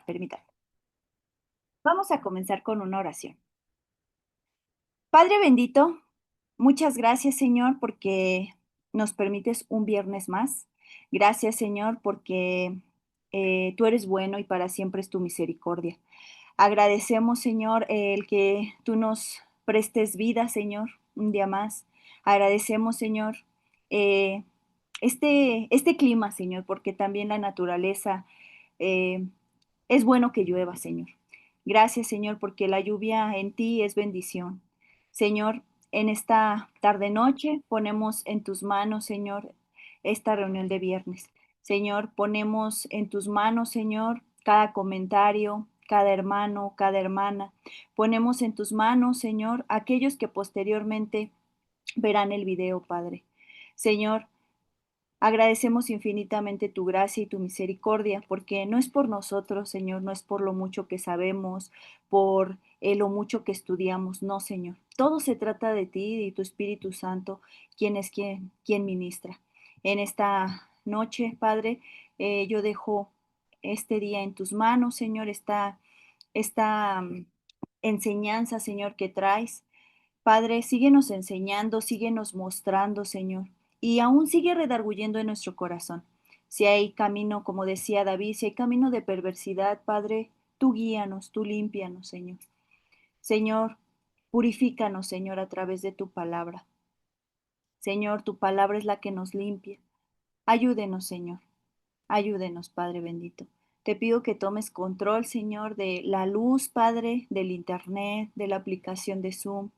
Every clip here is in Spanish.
Permítame. Vamos a comenzar con una oración. Padre bendito, muchas gracias, Señor, porque nos permites un viernes más. Gracias, Señor, porque tú eres bueno y para siempre es tu misericordia. Agradecemos, Señor, el que tú nos prestes vida, Señor, un día más. Agradecemos, Señor, eh, este clima, Señor, porque también la naturaleza eh, es bueno que llueva, Señor. Gracias, Señor, porque la lluvia en ti es bendición. Señor, en esta tarde-noche ponemos en tus manos, Señor, esta reunión de viernes. Señor, ponemos en tus manos, Señor, cada comentario, cada hermano, cada hermana. Ponemos en tus manos, Señor, aquellos que posteriormente verán el video, Padre. Señor, agradecemos infinitamente tu gracia y tu misericordia, porque no es por nosotros, Señor, no es por lo mucho que sabemos, por lo mucho que estudiamos, no, Señor. Todo se trata de ti y tu Espíritu Santo, quien es quien ministra. En esta noche, Padre, yo dejo este día en tus manos, Señor, esta enseñanza, Señor, que traes. Padre, síguenos enseñando, síguenos mostrando, Señor, y aún sigue redarguyendo en nuestro corazón. Si hay camino, como decía David, si hay camino de perversidad, Padre, tú guíanos, tú límpianos, Señor. Señor, purifícanos, Señor, a través de tu palabra. Señor, tu palabra es la que nos limpia. Ayúdenos, Señor. Ayúdenos, Padre bendito. Te pido que tomes control, Señor, de la luz, Padre, del Internet, de la aplicación de Zoom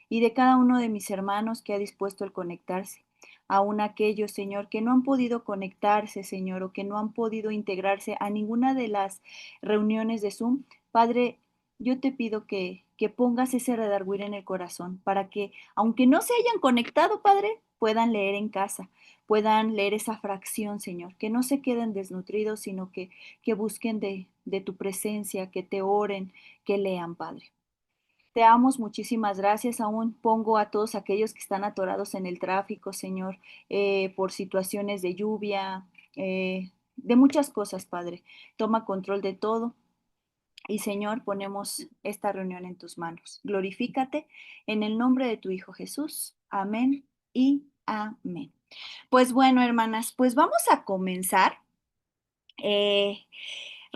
y de cada uno de mis hermanos que ha dispuesto el conectarse. Aún aquellos, Señor, que no han podido conectarse, Señor, o que no han podido integrarse a ninguna de las reuniones de Zoom. Padre, yo te pido que pongas ese redarguir en el corazón para que, aunque no se hayan conectado, Padre, puedan leer en casa, puedan leer esa fracción, Señor, que no se queden desnutridos, sino que busquen de tu presencia, que te oren, que lean, Padre. Te damos muchísimas gracias. Aún pongo a todos aquellos que están atorados en el tráfico, Señor, por situaciones de lluvia, de muchas cosas, Padre. Toma control de todo. Y Señor, ponemos esta reunión en tus manos. Glorifícate en el nombre de tu Hijo Jesús. Amén y amén. Pues bueno, hermanas, pues vamos a comenzar. Eh,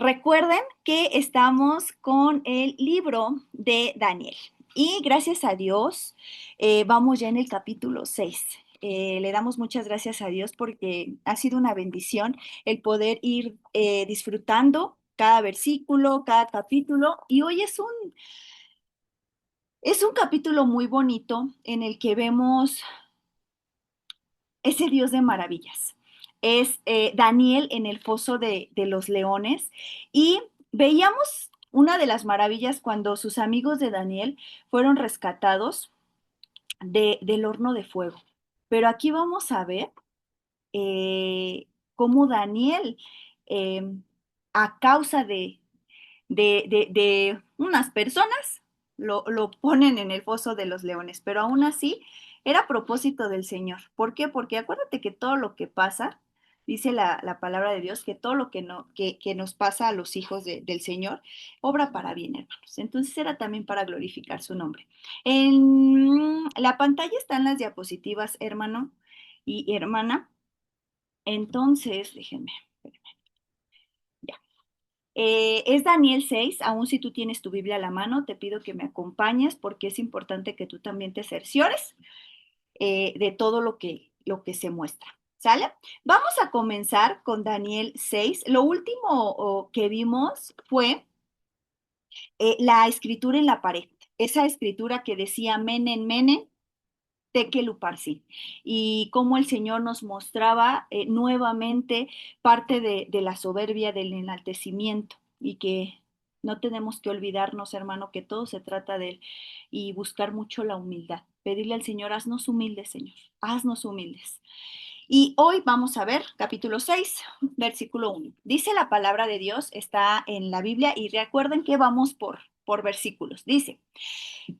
Recuerden que estamos con el libro de Daniel y gracias a Dios vamos ya en el capítulo 6. Le damos muchas gracias a Dios porque ha sido una bendición el poder ir disfrutando cada versículo, cada capítulo y hoy es un capítulo muy bonito en el que vemos ese Dios de maravillas. Es Daniel en el foso de los leones y veíamos una de las maravillas cuando sus amigos de Daniel fueron rescatados del horno de fuego. Pero aquí vamos a ver eh, cómo Daniel, eh, a causa de unas personas, lo ponen en el foso de los leones, pero aún así era propósito del Señor. ¿Por qué? Porque acuérdate que todo lo que pasa, dice la palabra de Dios, que todo lo que, no, que nos pasa a los hijos del Señor, obra para bien, hermanos. Entonces era también para glorificar su nombre. En la pantalla están las diapositivas, hermano y hermana. Entonces, déjenme. Ya. Es Daniel 6. Aún si tú tienes tu Biblia a la mano, te pido que me acompañes porque es importante que tú también te cerciores de todo lo que se muestra. ¿Sale? Vamos a comenzar con Daniel 6. Lo último que vimos fue la escritura en la pared. Esa escritura que decía Menen, Menen, Tekel Uparsin, y cómo el Señor nos mostraba nuevamente parte de la soberbia, del enaltecimiento, y que no tenemos que olvidarnos, hermano, que todo se trata de Él y buscar mucho la humildad. Pedirle al Señor, haznos humildes, Señor, haznos humildes. Y hoy vamos a ver capítulo 6, versículo 1. Dice la palabra de Dios, está en la Biblia y recuerden que vamos por versículos. Dice,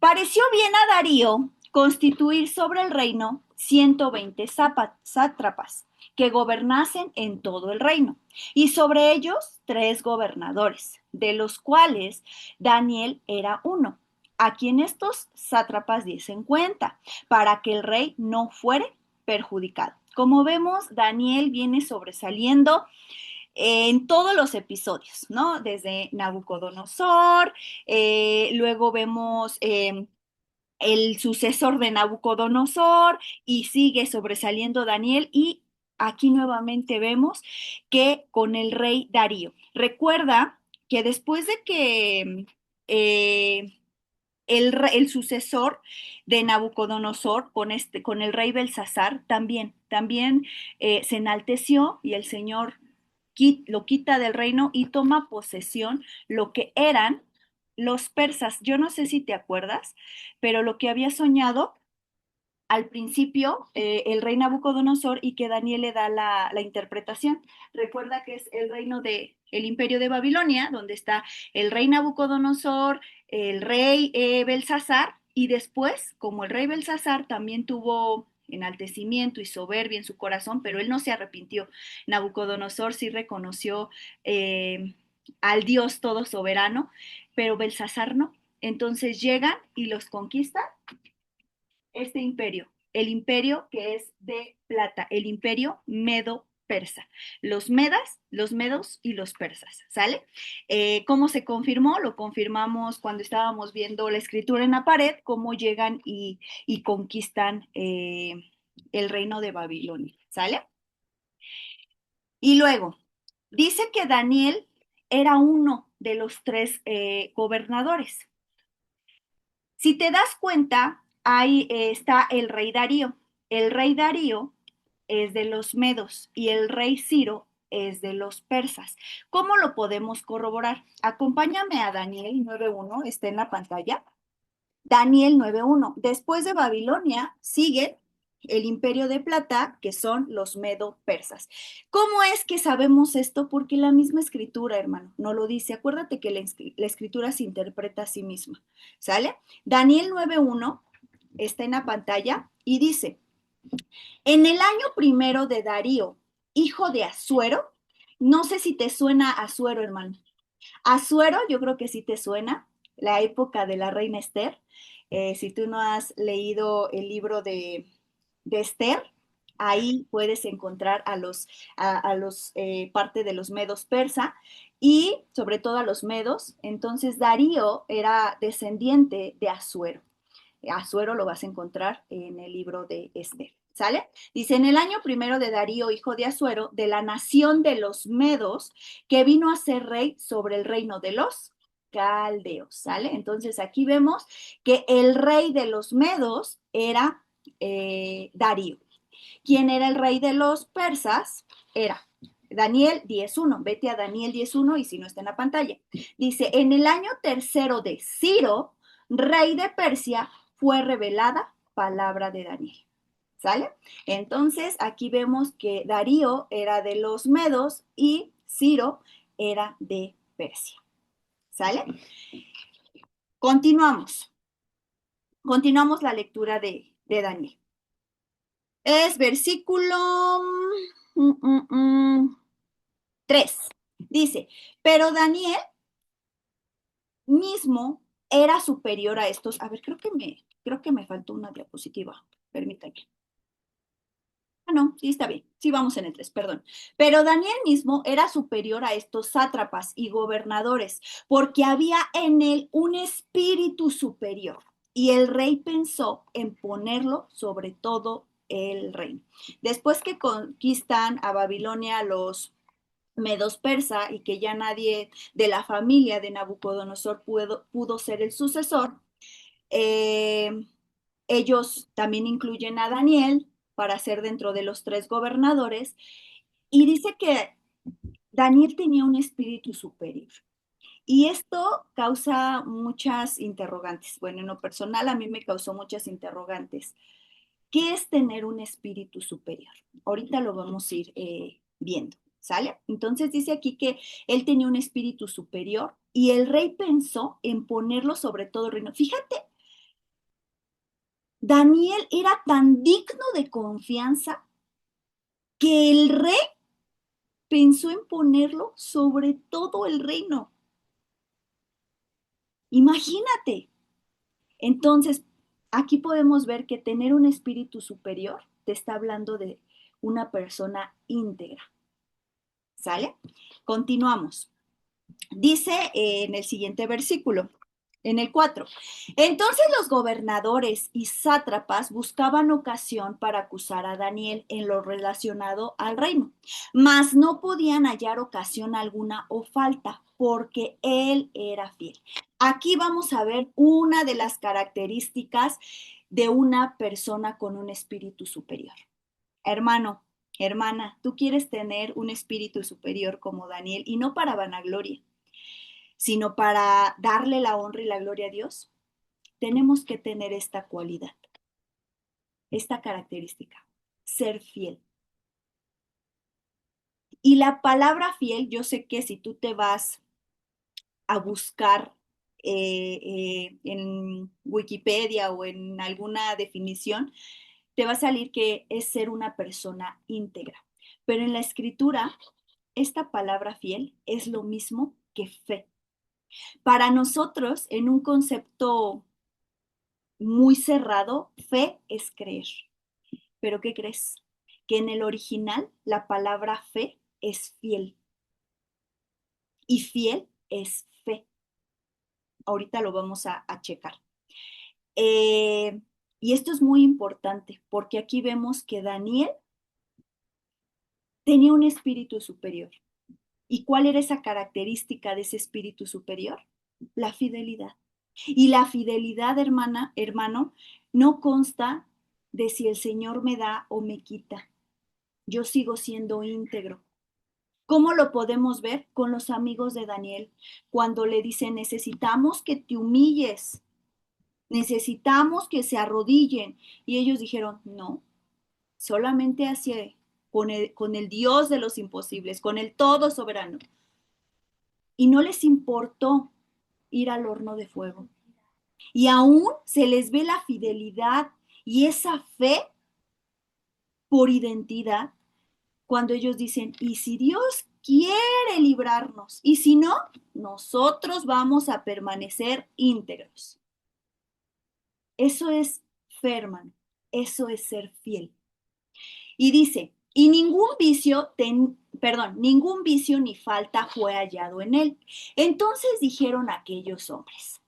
pareció bien a Darío constituir sobre el reino 120 sátrapas que gobernasen en todo el reino, y sobre ellos 3 gobernadores, de los cuales Daniel era uno, a quien estos sátrapas diesen cuenta, para que el rey no fuere perjudicado. Como vemos, Daniel viene sobresaliendo en todos los episodios, ¿no? Desde Nabucodonosor, luego vemos el sucesor de Nabucodonosor y sigue sobresaliendo Daniel y aquí nuevamente vemos que con el rey Darío. Recuerda que después de que el sucesor de Nabucodonosor con el rey Belsasar también se enalteció y el Señor lo quita del reino y toma posesión lo que eran los persas. Yo no sé si te acuerdas, pero lo que había soñado al principio el rey Nabucodonosor y que Daniel le da la interpretación. Recuerda que es el reino de el imperio de Babilonia, donde está el rey Nabucodonosor, el rey Belsasar, y después, como el rey Belsasar también tuvo enaltecimiento y soberbia en su corazón, pero él no se arrepintió. Nabucodonosor sí reconoció al Dios todo soberano, pero Belsasar no. Entonces llegan y los conquistan este imperio, el imperio que es de plata, el imperio medo-persa, los medas, los medos y los persas, ¿sale? ¿Cómo se confirmó? Lo confirmamos cuando estábamos viendo la escritura en la pared, cómo llegan y conquistan el reino de Babilonia, ¿sale? Y luego, dice que Daniel era uno de los 3 gobernadores. Si te das cuenta, ahí está el rey Darío. El rey Darío es de los medos y el rey Ciro es de los persas. ¿Cómo lo podemos corroborar? Acompáñame a Daniel 9:1, está en la pantalla. Daniel 9:1. Después de Babilonia sigue el imperio de plata, que son los medo-persas. ¿Cómo es que sabemos esto? Porque la misma escritura, hermano, no lo dice. Acuérdate que la escritura se interpreta a sí misma. ¿Sale? Daniel 9:1 está en la pantalla y dice, en el año primero de Darío, hijo de Asuero, no sé si te suena Asuero, hermano. Asuero, yo creo que sí te suena, la época de la reina Esther. Si tú no has leído el libro de Esther, ahí puedes encontrar a los parte de los medos persa y sobre todo a los medos. Entonces Darío era descendiente de Asuero. Asuero lo vas a encontrar en el libro de Esther. ¿Sale? Dice, en el año primero de Darío, hijo de Asuero, de la nación de los Medos, que vino a ser rey sobre el reino de los caldeos, ¿sale? Entonces aquí vemos que el rey de los Medos era Darío. ¿Quién era el rey de los persas? Era Daniel 10:1. Vete a Daniel 10:1 y si no está en la pantalla. Dice, en el año tercero de Ciro, rey de Persia, fue revelada palabra de Daniel. ¿Sale? Entonces, aquí vemos que Darío era de los medos y Ciro era de Persia. ¿Sale? Continuamos. Continuamos la lectura de Daniel. Es versículo 3. Dice, pero Daniel mismo era superior a estos. A ver, creo que me faltó una diapositiva. Permítame. Ah, no, sí está bien. Sí, vamos en el 3, perdón. Pero Daniel mismo era superior a estos sátrapas y gobernadores, porque había en él un espíritu superior. Y el rey pensó en ponerlo sobre todo el reino. Después que conquistan a Babilonia los medos persa y que ya nadie de la familia de Nabucodonosor pudo ser el sucesor, eh, ellos también incluyen a Daniel para ser dentro de los 3 gobernadores y dice que Daniel tenía un espíritu superior. Y esto causa muchas interrogantes. Bueno, en lo personal a mí me causó muchas interrogantes. ¿Qué es tener un espíritu superior? Ahorita lo vamos a ir viendo, ¿sale? Entonces dice aquí que él tenía un espíritu superior y el rey pensó en ponerlo sobre todo el reino. Fíjate, Daniel era tan digno de confianza que el rey pensó en ponerlo sobre todo el reino. Imagínate. Entonces, aquí podemos ver que tener un espíritu superior te está hablando de una persona íntegra. ¿Sale? Continuamos. Dice en el siguiente versículo, en el 4. Entonces los gobernadores y sátrapas buscaban ocasión para acusar a Daniel en lo relacionado al reino, mas no podían hallar ocasión alguna o falta, porque él era fiel. Aquí vamos a ver una de las características de una persona con un espíritu superior. Hermano, hermana, tú quieres tener un espíritu superior como Daniel y no para vanagloria, sino para darle la honra y la gloria a Dios. Tenemos que tener esta cualidad, esta característica, ser fiel. Y la palabra fiel, yo sé que si tú te vas a buscar en Wikipedia o en alguna definición, te va a salir que es ser una persona íntegra. Pero en la escritura, esta palabra fiel es lo mismo que fe. Para nosotros, en un concepto muy cerrado, fe es creer. Pero ¿qué crees? Que en el original la palabra fe es fiel y fiel es fe. Ahorita lo vamos a checar. Eh, y esto es muy importante porque aquí vemos que Daniel tenía un espíritu superior. ¿Y cuál era esa característica de ese espíritu superior? La fidelidad. Y la fidelidad, hermana, hermano, no consta de si el Señor me da o me quita. Yo sigo siendo íntegro. ¿Cómo lo podemos ver? Con los amigos de Daniel, cuando le dicen, necesitamos que te humilles, necesitamos que se arrodillen. Y ellos dijeron, no, solamente hacia con el Dios de los imposibles, con el todo soberano. Y no les importó ir al horno de fuego. Y aún se les ve la fidelidad y esa fe por identidad cuando ellos dicen, y si Dios quiere librarnos, y si no, nosotros vamos a permanecer íntegros. Eso es fe, hermano. Eso es ser fiel. Y dice, y ningún vicio ni falta fue hallado en él. Entonces dijeron aquellos hombres,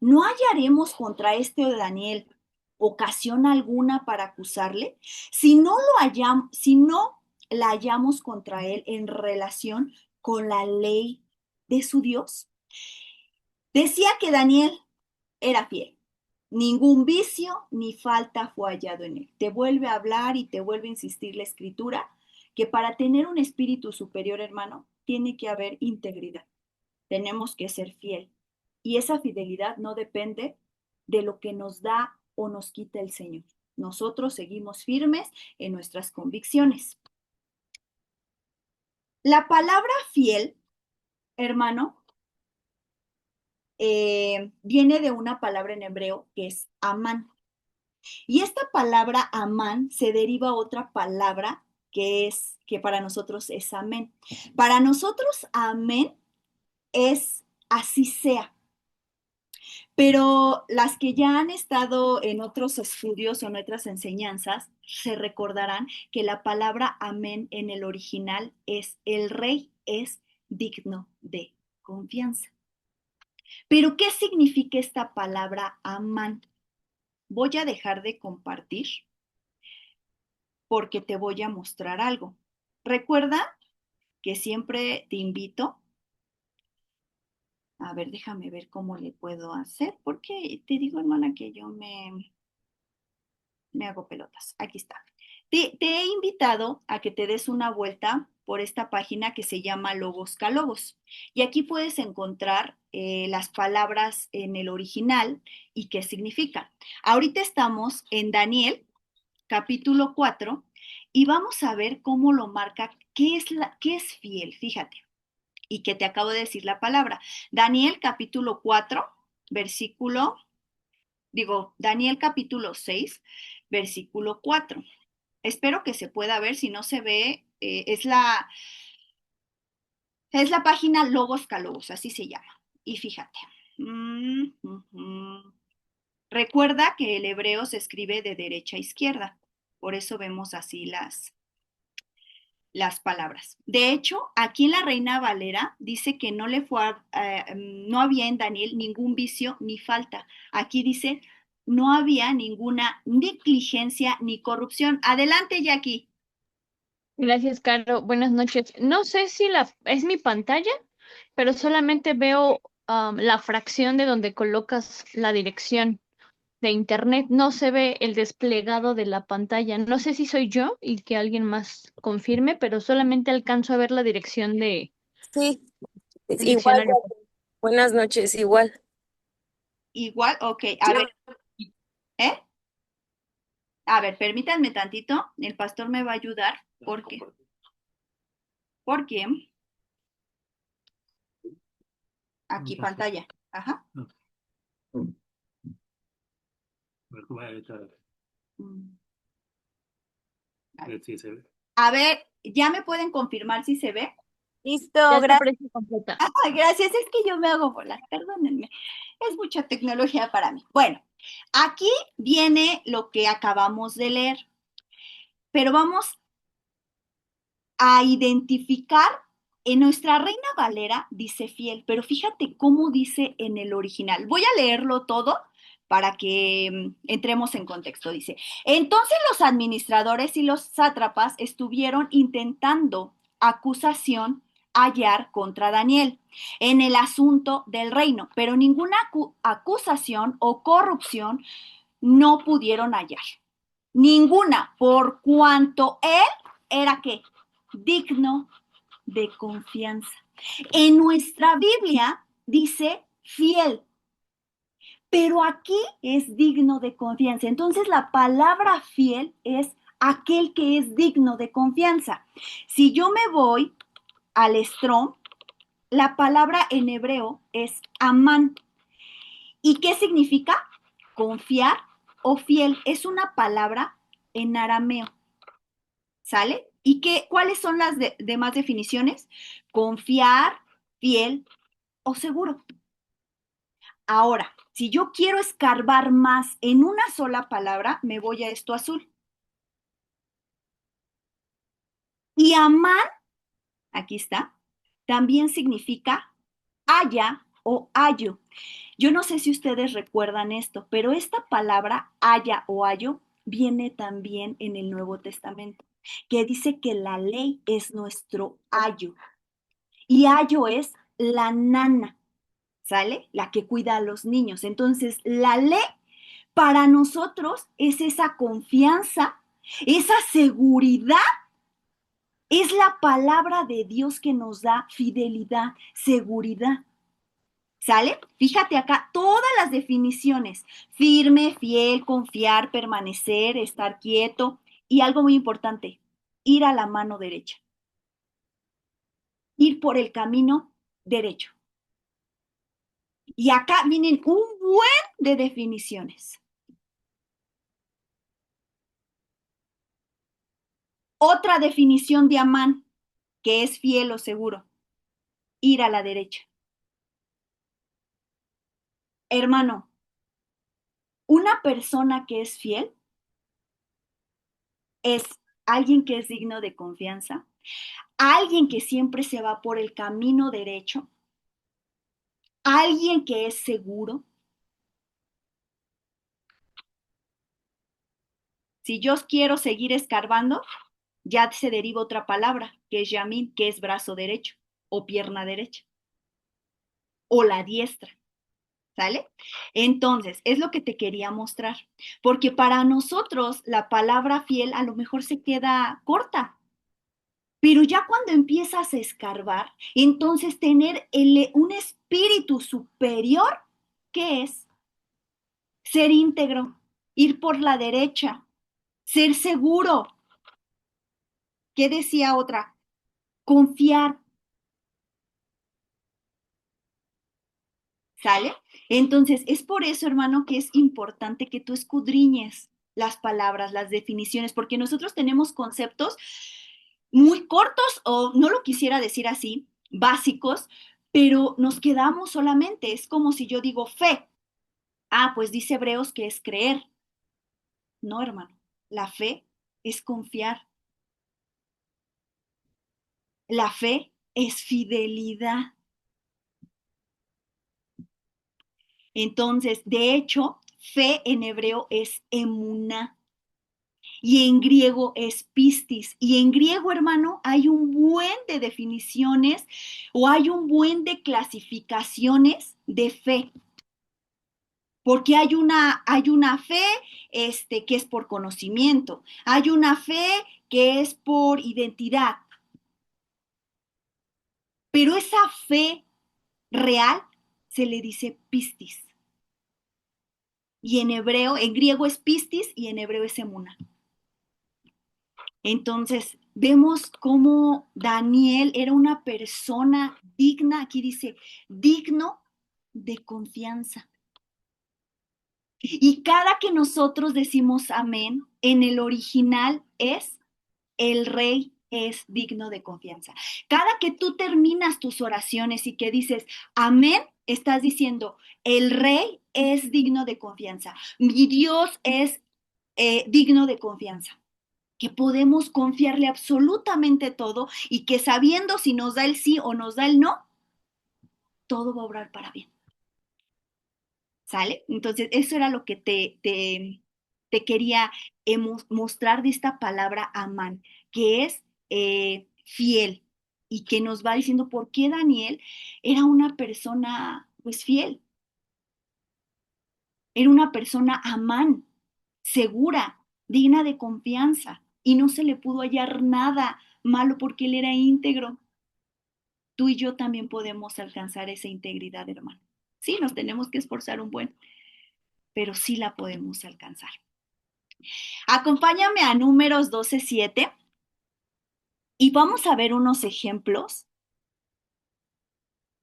¿no hallaremos contra este Daniel ocasión alguna para acusarle? Si no la hallamos contra él en relación con la ley de su Dios. Decía que Daniel era fiel. Ningún vicio ni falta fue hallado en él. Te vuelve a hablar y te vuelve a insistir la escritura que para tener un espíritu superior, hermano, tiene que haber integridad. Tenemos que ser fiel. Y esa fidelidad no depende de lo que nos da o nos quita el Señor. Nosotros seguimos firmes en nuestras convicciones. La palabra fiel, hermano, viene de una palabra en hebreo que es amán. Y esta palabra amán se deriva a otra palabra que para nosotros es amén. Para nosotros amén es así sea. Pero las que ya han estado en otros estudios o en otras enseñanzas se recordarán que la palabra amén en el original es el rey es digno de confianza. Pero ¿qué significa esta palabra amán? Voy a dejar de compartir porque te voy a mostrar algo. Recuerda que siempre te invito. A ver, déjame ver cómo le puedo hacer, porque te digo, hermana, que yo me hago pelotas. Aquí está. Te he invitado a que te des una vuelta por esta página que se llama Logos Calogos. Y aquí puedes encontrar las palabras en el original y qué significan. Ahorita estamos en Daniel, capítulo 4, y vamos a ver cómo lo marca, qué es fiel, fíjate, y que te acabo de decir la palabra. Daniel, capítulo 4, Daniel capítulo 6, versículo 4. Espero que se pueda ver, si no se ve, es la página Logos Calogos, así se llama. Y fíjate. Mm, ujú. Recuerda que el hebreo se escribe de derecha a izquierda, por eso vemos así las palabras. De hecho, aquí en la Reina Valera dice que no había en Daniel ningún vicio ni falta. Aquí dice, no había ninguna negligencia ni corrupción. Adelante, Jackie. Gracias, Caro. Buenas noches. No sé si es mi pantalla, pero solamente veo la fracción de donde colocas la dirección de internet. No se ve el desplegado de la pantalla. No sé si soy yo y que alguien más confirme, pero solamente alcanzo a ver la dirección Sí, es del igual. diccionario. Buenas noches, igual. Igual, ok, a ver, ¿eh? A ver, permítanme tantito, el pastor me va a ayudar. Porque aquí pantalla. Ajá. Mm, A ver, a ver, ¿ya me pueden confirmar si se ve? Listo, Ya te gracias. aparece completa. Ay, gracias, es que yo me hago bolas, perdónenme. Es mucha tecnología para mí. Bueno, aquí viene lo que acabamos de leer, pero vamos a identificar, en nuestra Reina Valera dice fiel, pero fíjate cómo dice en el original. Voy a leerlo todo para que entremos en contexto. Dice, entonces los administradores y los sátrapas estuvieron intentando acusación hallar contra Daniel en el asunto del reino, pero ninguna acusación o corrupción no pudieron hallar. Ninguna, por cuanto él era qué, digno de confianza. En nuestra Biblia dice fiel, pero aquí es digno de confianza. Entonces la palabra fiel es aquel que es digno de confianza. Si yo me voy al Strong, la palabra en hebreo es amán. ¿Y qué significa? Confiar o fiel. Es una palabra en arameo. ¿Sale? ¿Y cuáles son las demás definiciones? Confiar, fiel o seguro. Ahora, si yo quiero escarbar más en una sola palabra, me voy a esto azul. Y amar, aquí está, también significa haya o ayo. Yo no sé si ustedes recuerdan esto, pero esta palabra haya o ayo viene también en el Nuevo Testamento, que dice que la ley es nuestro ayo. Y ayo es la nana, ¿sale? La que cuida a los niños. Entonces, la ley para nosotros es esa confianza, esa seguridad. Es la palabra de Dios que nos da fidelidad, seguridad. ¿Sale? Fíjate acá todas las definiciones. Firme, fiel, confiar, permanecer, estar quieto. Y algo muy importante, ir a la mano derecha. Ir por el camino derecho. Y acá vienen un buen de definiciones. Otra definición de Amán, que es fiel o seguro, ir a la derecha. Hermano, una persona que es fiel es alguien que es digno de confianza, alguien que siempre se va por el camino derecho, alguien que es seguro. Si yo quiero seguir escarbando, ya se deriva otra palabra, que es yamin, que es brazo derecho o pierna derecha o la diestra. ¿Sale? Entonces, es lo que te quería mostrar, porque para nosotros la palabra fiel a lo mejor se queda corta, pero ya cuando empiezas a escarbar, entonces tener un espíritu superior, ¿qué es? Ser íntegro, ir por la derecha, ser seguro. ¿Qué decía otra? Confiar, ¿sale? Entonces, es por eso, hermano, que es importante que tú escudriñes. las palabras, las definiciones, porque nosotros tenemos conceptos muy cortos, o no lo quisiera decir así, básicos, pero nos quedamos solamente, es como si yo digo fe. Ah, pues dice Hebreos que es creer. No, hermano, la fe es confiar, la fe es fidelidad. Entonces, de hecho, fe en hebreo es emuná y en griego es pistis. Y en griego, hermano, hay un buen de definiciones o hay un buen de clasificaciones de fe. Porque hay una fe que es por conocimiento, hay una fe que es por identidad, pero esa fe real se le dice pistis. Y en hebreo, en griego es pistis y en hebreo es emuna. Entonces, vemos cómo Daniel era una persona digna, aquí dice, digno de confianza. Y cada que nosotros decimos amén, en el original es el rey es digno de confianza. Cada que tú terminas tus oraciones y que dices amén, estás diciendo el rey es digno de confianza. Mi Dios es digno de confianza. Que podemos confiarle absolutamente todo y que sabiendo si nos da el sí o nos da el no, todo va a obrar para bien. ¿Sale? Entonces, eso era lo que te quería mostrar de esta palabra amán, que es fiel y que nos va diciendo por qué Daniel era una persona, pues, fiel, era una persona amán, segura, digna de confianza y no se le pudo hallar nada malo porque él era íntegro. Tú y yo también podemos alcanzar esa integridad, hermano. Sí, nos tenemos que esforzar un buen, pero sí la podemos alcanzar. Acompáñame a Números 12:7 y vamos a ver unos ejemplos.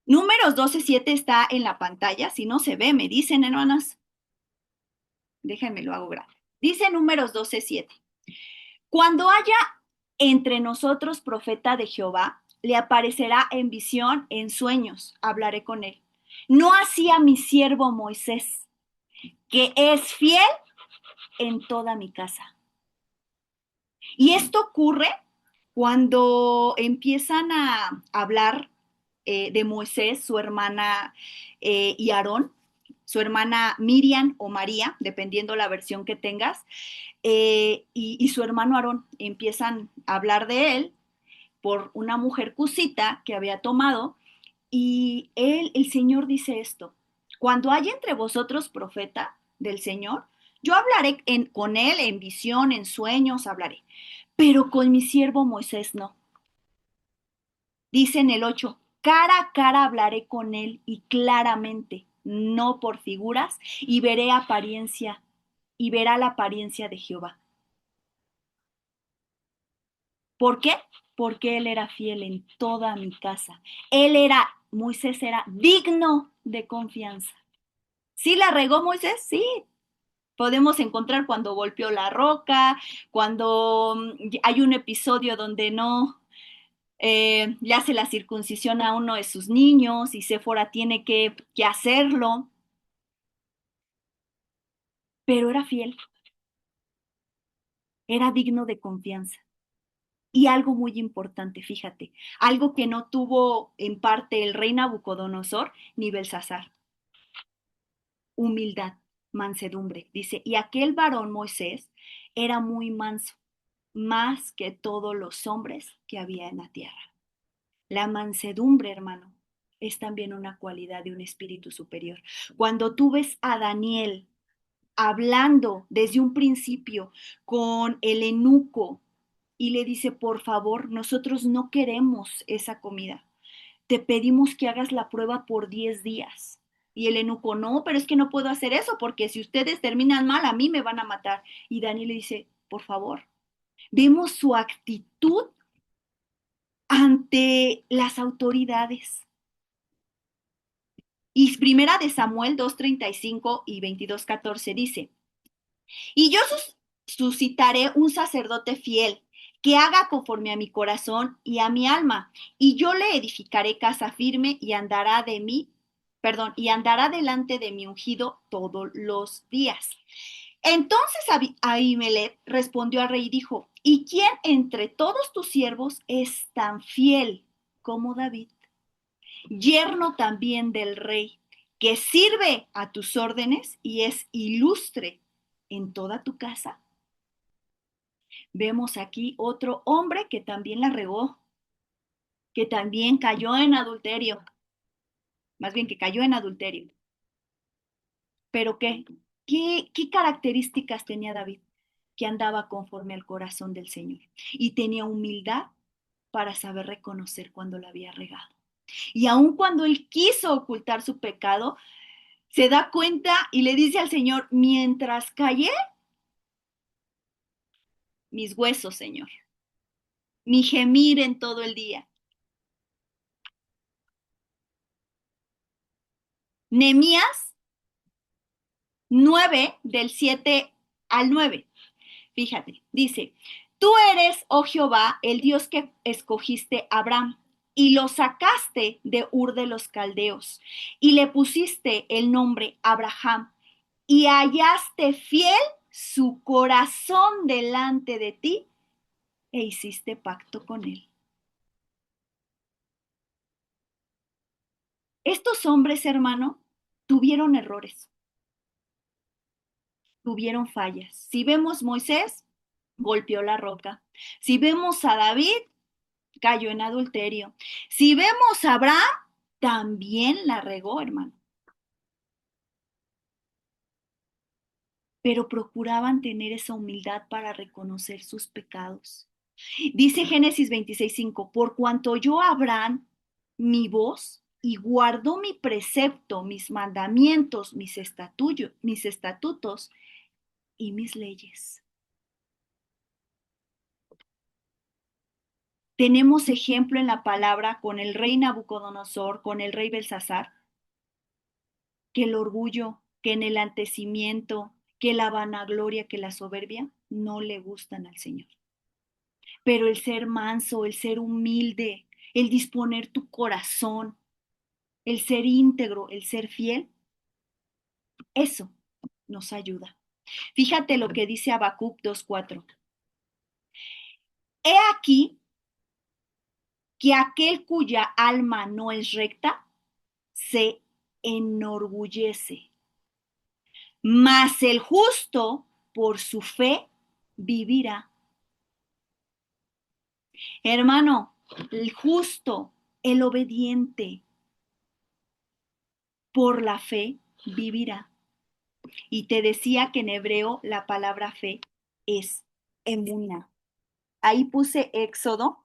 Números 12:7 está en la pantalla, si no se ve, me dicen, hermanas. Déjenme lo hago grande. Dice Números 12:7. Cuando haya entre nosotros profeta de Jehová, le aparecerá en visión, en sueños, hablaré con él. No así a mi siervo Moisés, que es fiel en toda mi casa. Y esto ocurre cuando empiezan a hablar de Moisés, su hermana y Aarón, su hermana Miriam o María, dependiendo la versión que tengas, y su hermano Aarón empiezan a hablar de él por una mujer cusita que había tomado, y el Señor dice esto: cuando haya entre vosotros profeta del Señor, yo hablaré con él en visión, en sueños, hablaré, pero con mi siervo Moisés no. Dice en el 8, cara a cara hablaré con él y claramente, no por figuras, y veré apariencia, y verá la apariencia de Jehová. ¿Por qué? Porque él era fiel en toda mi casa. Moisés era digno de confianza. ¿Sí la regó Moisés? Sí. Podemos encontrar cuando golpeó la roca, cuando hay un episodio donde no le hace la circuncisión a uno de sus niños y Séfora tiene que hacerlo, pero era fiel, era digno de confianza. Y algo muy importante, fíjate, algo que no tuvo en parte el rey Nabucodonosor ni Belsasar: humildad, mansedumbre. Dice, y aquel varón Moisés era muy manso, más que todos los hombres que había en la tierra. La mansedumbre, hermano, es también una cualidad de un espíritu superior. Cuando tú ves a Daniel hablando desde un principio con el eunuco y le dice, por favor, nosotros no queremos esa comida, te pedimos que hagas la prueba por 10 días. Y el eunuco, no, pero es que no puedo hacer eso porque si ustedes terminan mal, a mí me van a matar. Y Daniel le dice, por favor, vemos su actitud ante las autoridades. Y primera de Samuel 2:35 y 22:14 dice, y yo suscitaré un sacerdote fiel que haga conforme a mi corazón y a mi alma, y yo le edificaré casa firme y andará de mí, perdón, y andará delante de mi ungido todos los días. Entonces Abimelech respondió al rey y dijo, ¿y quién entre todos tus siervos es tan fiel como David, yerno también del rey, que sirve a tus órdenes y es ilustre en toda tu casa? Vemos aquí otro hombre que también la regó, que también cayó en adulterio, más bien que cayó en adulterio. ¿Pero qué? ¿Qué características tenía David? Que andaba conforme al corazón del Señor y tenía humildad para saber reconocer cuando la había regado. Y aun cuando él quiso ocultar su pecado, se da cuenta y le dice al Señor, mientras callé, mis huesos, Señor, mi gemir en todo el día. Nehemías 9, del 7 al 9. Fíjate, dice, tú eres, oh Jehová, el Dios que escogiste a Abraham y lo sacaste de Ur de los Caldeos y le pusiste el nombre Abraham y hallaste fiel su corazón delante de ti e hiciste pacto con él. Estos hombres, hermano, tuvieron errores, tuvieron fallas. Si vemos Moisés, golpeó la roca. Si vemos a David, cayó en adulterio. Si vemos a Abraham, también la regó, hermano. Pero procuraban tener esa humildad para reconocer sus pecados. Dice Génesis 26:5, por cuanto oyó Abraham mi voz y guardó mi precepto, mis mandamientos, mis estatutos y mis leyes. Tenemos ejemplo en la palabra con el rey Nabucodonosor, con el rey Belsasar, que el orgullo, que en el antecimiento, que la vanagloria, que la soberbia no le gustan al Señor. Pero el ser manso, el ser humilde, el disponer tu corazón, el ser íntegro, el ser fiel, eso nos ayuda. Fíjate lo que dice Habacuc 2:4. He aquí que aquel cuya alma no es recta se enorgullece, mas el justo por su fe vivirá. Hermano, el justo, el obediente, por la fe vivirá. Y te decía que en hebreo la palabra fe es emuna. Ahí puse Éxodo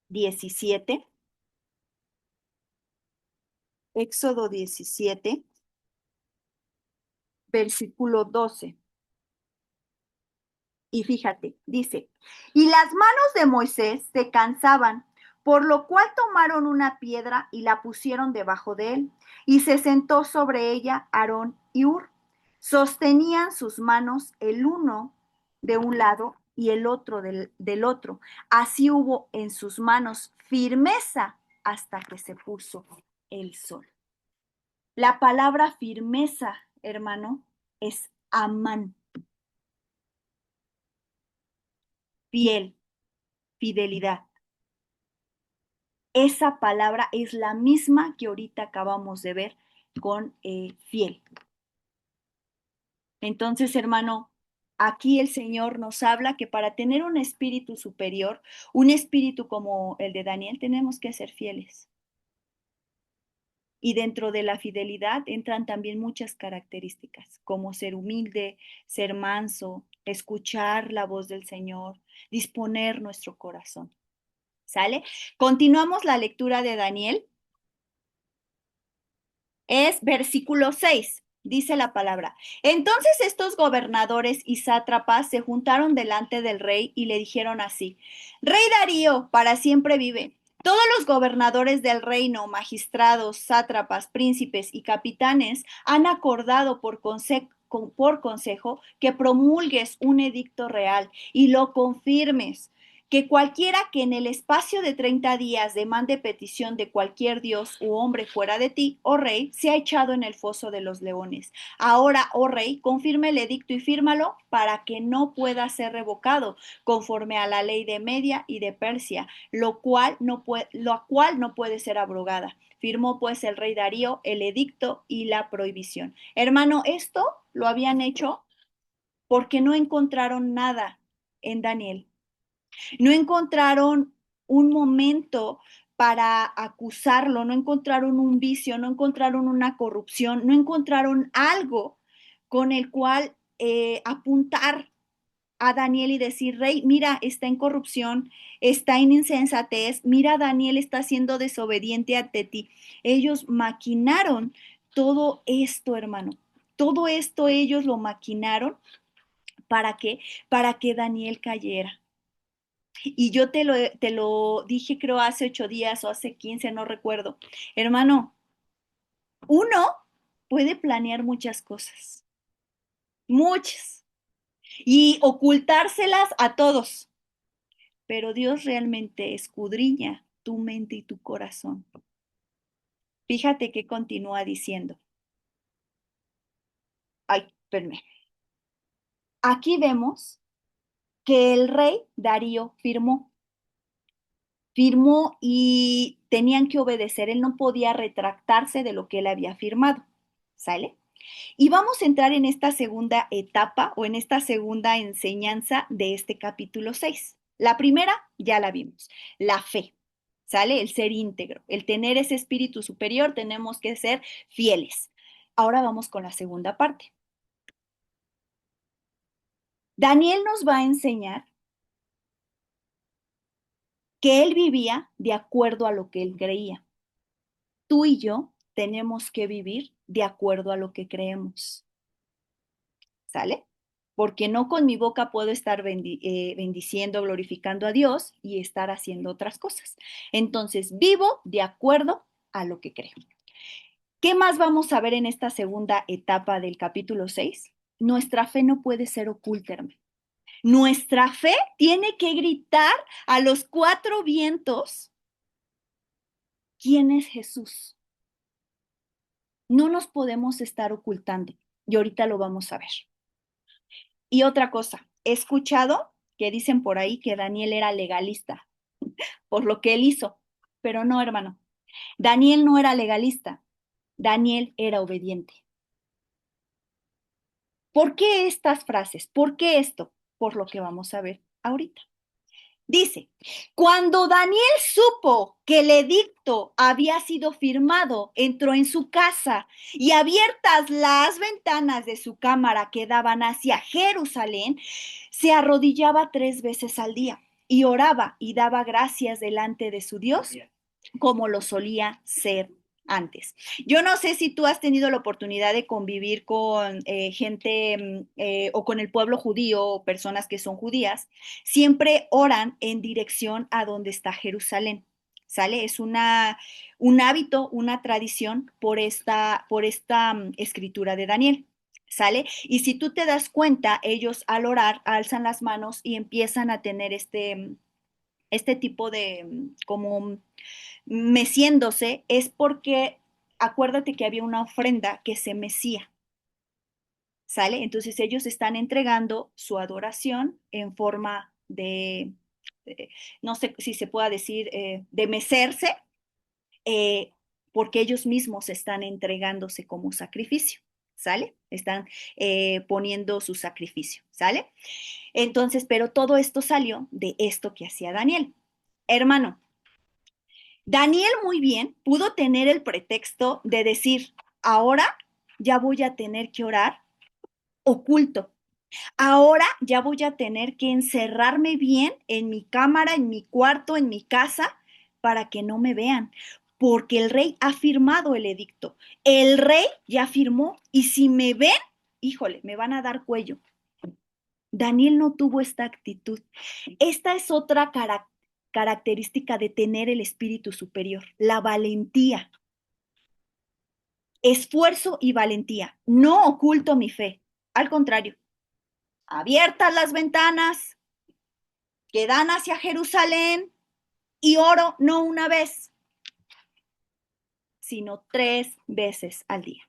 17. Éxodo 17, versículo 12. Y fíjate, dice, y las manos de Moisés se cansaban, por lo cual tomaron una piedra y la pusieron debajo de él, y se sentó sobre ella Aarón y Hur. Sostenían sus manos el uno de un lado y el otro del otro. Así hubo en sus manos firmeza hasta que se puso el sol. La palabra firmeza, hermano, es amán. Fiel, fidelidad. Esa palabra es la misma que ahorita acabamos de ver con fiel. Entonces, hermano, aquí el Señor nos habla que para tener un espíritu superior, un espíritu como el de Daniel, tenemos que ser fieles. Y dentro de la fidelidad entran también muchas características, como ser humilde, ser manso, escuchar la voz del Señor, disponer nuestro corazón. ¿Sale? Continuamos la lectura de Daniel. Es versículo 6. Dice la palabra. Entonces estos gobernadores y sátrapas se juntaron delante del rey y le dijeron así: Rey Darío, para siempre vive. Todos los gobernadores del reino, magistrados, sátrapas, príncipes y capitanes han acordado por por consejo que promulgues un edicto real y lo confirmes, que cualquiera que en el espacio de 30 días demande petición de cualquier dios u hombre fuera de ti, oh rey, sea echado en el foso de los leones. Ahora, oh rey, confirme el edicto y fírmalo para que no pueda ser revocado, conforme a la ley de Media y de Persia, la cual no puede ser abrogada. Firmó pues el rey Darío el edicto y la prohibición. Hermano, esto lo habían hecho porque no encontraron nada en Daniel. No encontraron un momento para acusarlo, no encontraron un vicio, no encontraron una corrupción, no encontraron algo con el cual apuntar a Daniel y decir, rey, mira, está en corrupción, está en insensatez, mira, Daniel está siendo desobediente ante ti. Ellos maquinaron todo esto, hermano. Todo esto ellos lo maquinaron. ¿Para qué? Para que Daniel cayera. Y yo te lo dije, creo, hace 8 días o hace 15, no recuerdo. Hermano, uno puede planear muchas cosas, muchas, y ocultárselas a todos, pero Dios realmente escudriña tu mente y tu corazón. Fíjate que continúa diciendo. Ay, espérame. Aquí vemos que el rey Darío firmó y tenían que obedecer. Él no podía retractarse de lo que él había firmado. ¿Sale? Y vamos a entrar en esta segunda etapa o en esta segunda enseñanza de este capítulo 6. La primera ya la vimos, la fe, ¿sale? El ser íntegro, el tener ese espíritu superior, tenemos que ser fieles. Ahora vamos con la segunda parte. Daniel nos va a enseñar que él vivía de acuerdo a lo que él creía. Tú y yo tenemos que vivir de acuerdo a lo que creemos. ¿Sale? Porque no con mi boca puedo estar bendiciendo, glorificando a Dios y estar haciendo otras cosas. Entonces, vivo de acuerdo a lo que creo. ¿Qué más vamos a ver en esta segunda etapa del capítulo 6? Nuestra fe no puede ser oculta, hermano. Nuestra fe tiene que gritar a los cuatro vientos quién es Jesús. No nos podemos estar ocultando y ahorita lo vamos a ver. Y otra cosa, he escuchado que dicen por ahí que Daniel era legalista por lo que él hizo, pero no, hermano. Daniel no era legalista, Daniel era obediente. ¿Por qué estas frases? ¿Por qué esto? Por lo que vamos a ver ahorita. Dice, cuando Daniel supo que el edicto había sido firmado, entró en su casa y abiertas las ventanas de su cámara que daban hacia Jerusalén, se arrodillaba 3 veces al día y oraba y daba gracias delante de su Dios como lo solía ser antes. Yo no sé si tú has tenido la oportunidad de convivir con gente o con el pueblo judío o personas que son judías, siempre oran en dirección a donde está Jerusalén. ¿Sale? Es un hábito, una tradición por esta escritura de Daniel. ¿Sale? Y si tú te das cuenta, ellos al orar alzan las manos y empiezan a tener este tipo de como meciéndose, es porque acuérdate que había una ofrenda que se mecía, ¿sale? Entonces ellos están entregando su adoración en forma de no sé si se pueda decir, de mecerse, eh, porque ellos mismos están entregándose como sacrificio, ¿sale? Están poniendo su sacrificio, ¿sale? Entonces, pero todo esto salió de esto que hacía Daniel. Hermano, Daniel muy bien pudo tener el pretexto de decir, ahora ya voy a tener que orar oculto. Ahora ya voy a tener que encerrarme bien en mi cámara, en mi cuarto, en mi casa, para que no me vean, porque el rey ha firmado el edicto. El rey ya firmó y si me ven, híjole, me van a dar cuello. Daniel no tuvo esta actitud. Esta es otra característica de tener el espíritu superior, la valentía. Esfuerzo y valentía. No oculto mi fe. Al contrario, abiertas las ventanas que dan hacia Jerusalén y oro no una vez, sino 3 veces al día.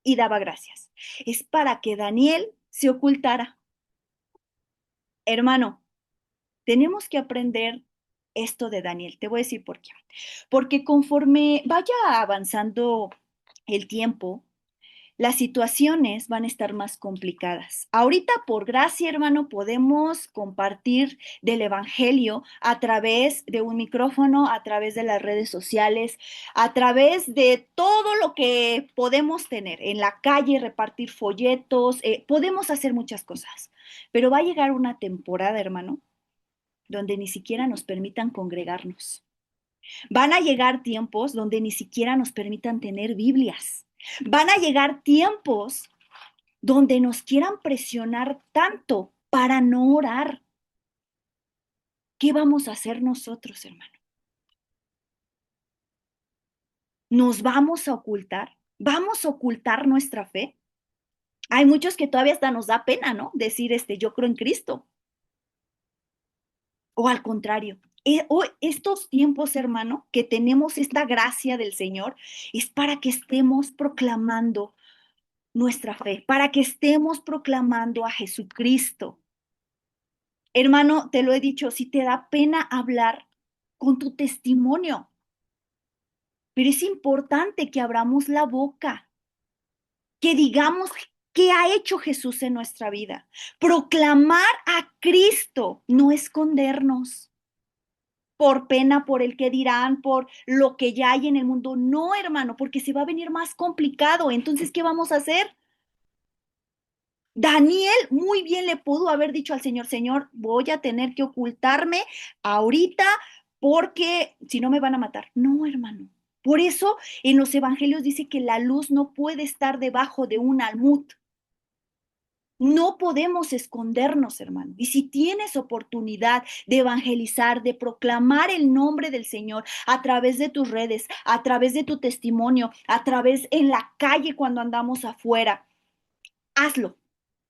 Y daba gracias. Es para que Daniel se ocultara. Hermano, tenemos que aprender esto de Daniel. Te voy a decir por qué. Porque conforme vaya avanzando el tiempo, las situaciones van a estar más complicadas. Ahorita, por gracia, hermano, podemos compartir del Evangelio a través de un micrófono, a través de las redes sociales, a través de todo lo que podemos tener en la calle, repartir folletos, podemos hacer muchas cosas. Pero va a llegar una temporada, hermano, donde ni siquiera nos permitan congregarnos. Van a llegar tiempos donde ni siquiera nos permitan tener Biblias. Van a llegar tiempos donde nos quieran presionar tanto para no orar. ¿Qué vamos a hacer nosotros, hermano? ¿Nos vamos a ocultar? ¿Vamos a ocultar nuestra fe? Hay muchos que todavía hasta nos da pena, ¿no? Decir, yo creo en Cristo. O al contrario, estos tiempos, hermano, que tenemos esta gracia del Señor, es para que estemos proclamando nuestra fe, para que estemos proclamando a Jesucristo. Hermano, te lo he dicho, si te da pena hablar con tu testimonio, pero es importante que abramos la boca, que digamos qué ha hecho Jesús en nuestra vida. Proclamar a Cristo, no escondernos por pena, por el que dirán, por lo que ya hay en el mundo. No, hermano, porque se va a venir más complicado. Entonces, ¿qué vamos a hacer? Daniel muy bien le pudo haber dicho al Señor, Señor, voy a tener que ocultarme ahorita porque si no me van a matar. No, hermano. Por eso en los evangelios dice que la luz no puede estar debajo de un almud. No podemos escondernos, hermano. Y si tienes oportunidad de evangelizar, de proclamar el nombre del Señor a través de tus redes, a través de tu testimonio, a través en la calle cuando andamos afuera, hazlo.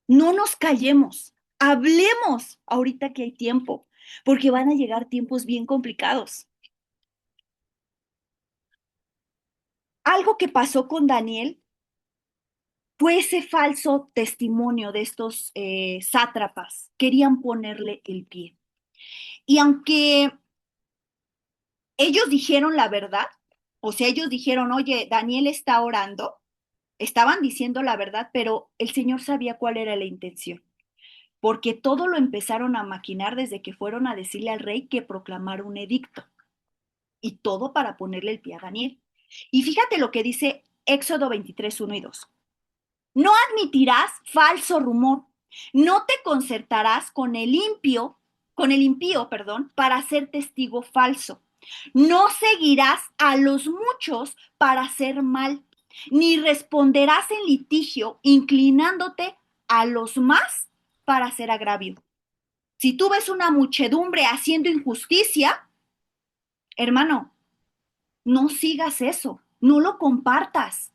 No nos callemos, hablemos ahorita que hay tiempo, porque van a llegar tiempos bien complicados. Algo que pasó con Daniel fue ese falso testimonio de estos sátrapas. Querían ponerle el pie. Y aunque ellos dijeron la verdad, o sea, ellos dijeron, oye, Daniel está orando, estaban diciendo la verdad, pero el Señor sabía cuál era la intención. Porque todo lo empezaron a maquinar desde que fueron a decirle al rey que proclamara un edicto, y todo para ponerle el pie a Daniel. Y fíjate lo que dice Éxodo 23, 1 y 2. No admitirás falso rumor, no te concertarás con el impío, perdón, para ser testigo falso. No seguirás a los muchos para hacer mal, ni responderás en litigio inclinándote a los más para hacer agravio. Si tú ves una muchedumbre haciendo injusticia, hermano, no sigas eso, no lo compartas.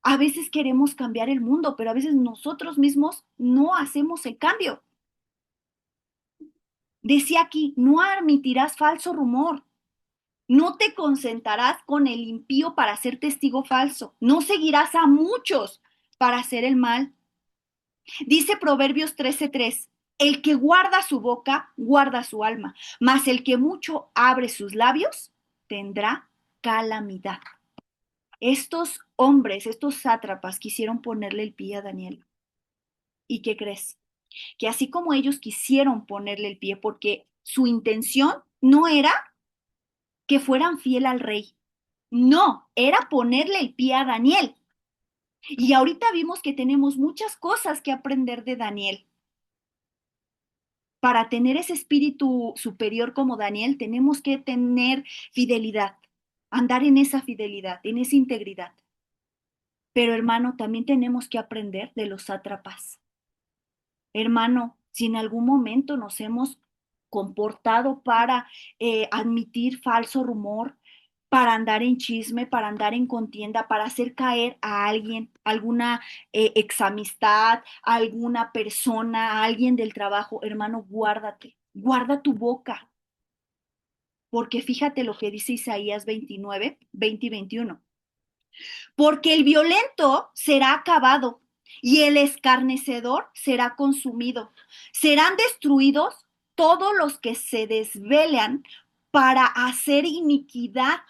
A veces queremos cambiar el mundo, pero a veces nosotros mismos no hacemos el cambio. Decía aquí, no admitirás falso rumor, no te consentarás con el impío para ser testigo falso, no seguirás a muchos para hacer el mal. Dice Proverbios 13:3, el que guarda su boca, guarda su alma, mas el que mucho abre sus labios, tendrá calamidad. Estos hombres, estos sátrapas, quisieron ponerle el pie a Daniel. ¿Y qué crees? Que así como ellos quisieron ponerle el pie, porque su intención no era que fueran fiel al rey, no, era ponerle el pie a Daniel. Y ahorita vimos que tenemos muchas cosas que aprender de Daniel. Para tener ese espíritu superior como Daniel, tenemos que tener fidelidad, andar en esa fidelidad, en esa integridad. Pero hermano, también tenemos que aprender de los sátrapas. Hermano, si en algún momento nos hemos comportado para admitir falso rumor, para andar en chisme, para andar en contienda, para hacer caer a alguien, alguna examistad, alguna persona, a alguien del trabajo. Hermano, guárdate, guarda tu boca, porque fíjate lo que dice Isaías 29, 20 y 21. Porque el violento será acabado y el escarnecedor será consumido. Serán destruidos todos los que se desvelan para hacer iniquidad,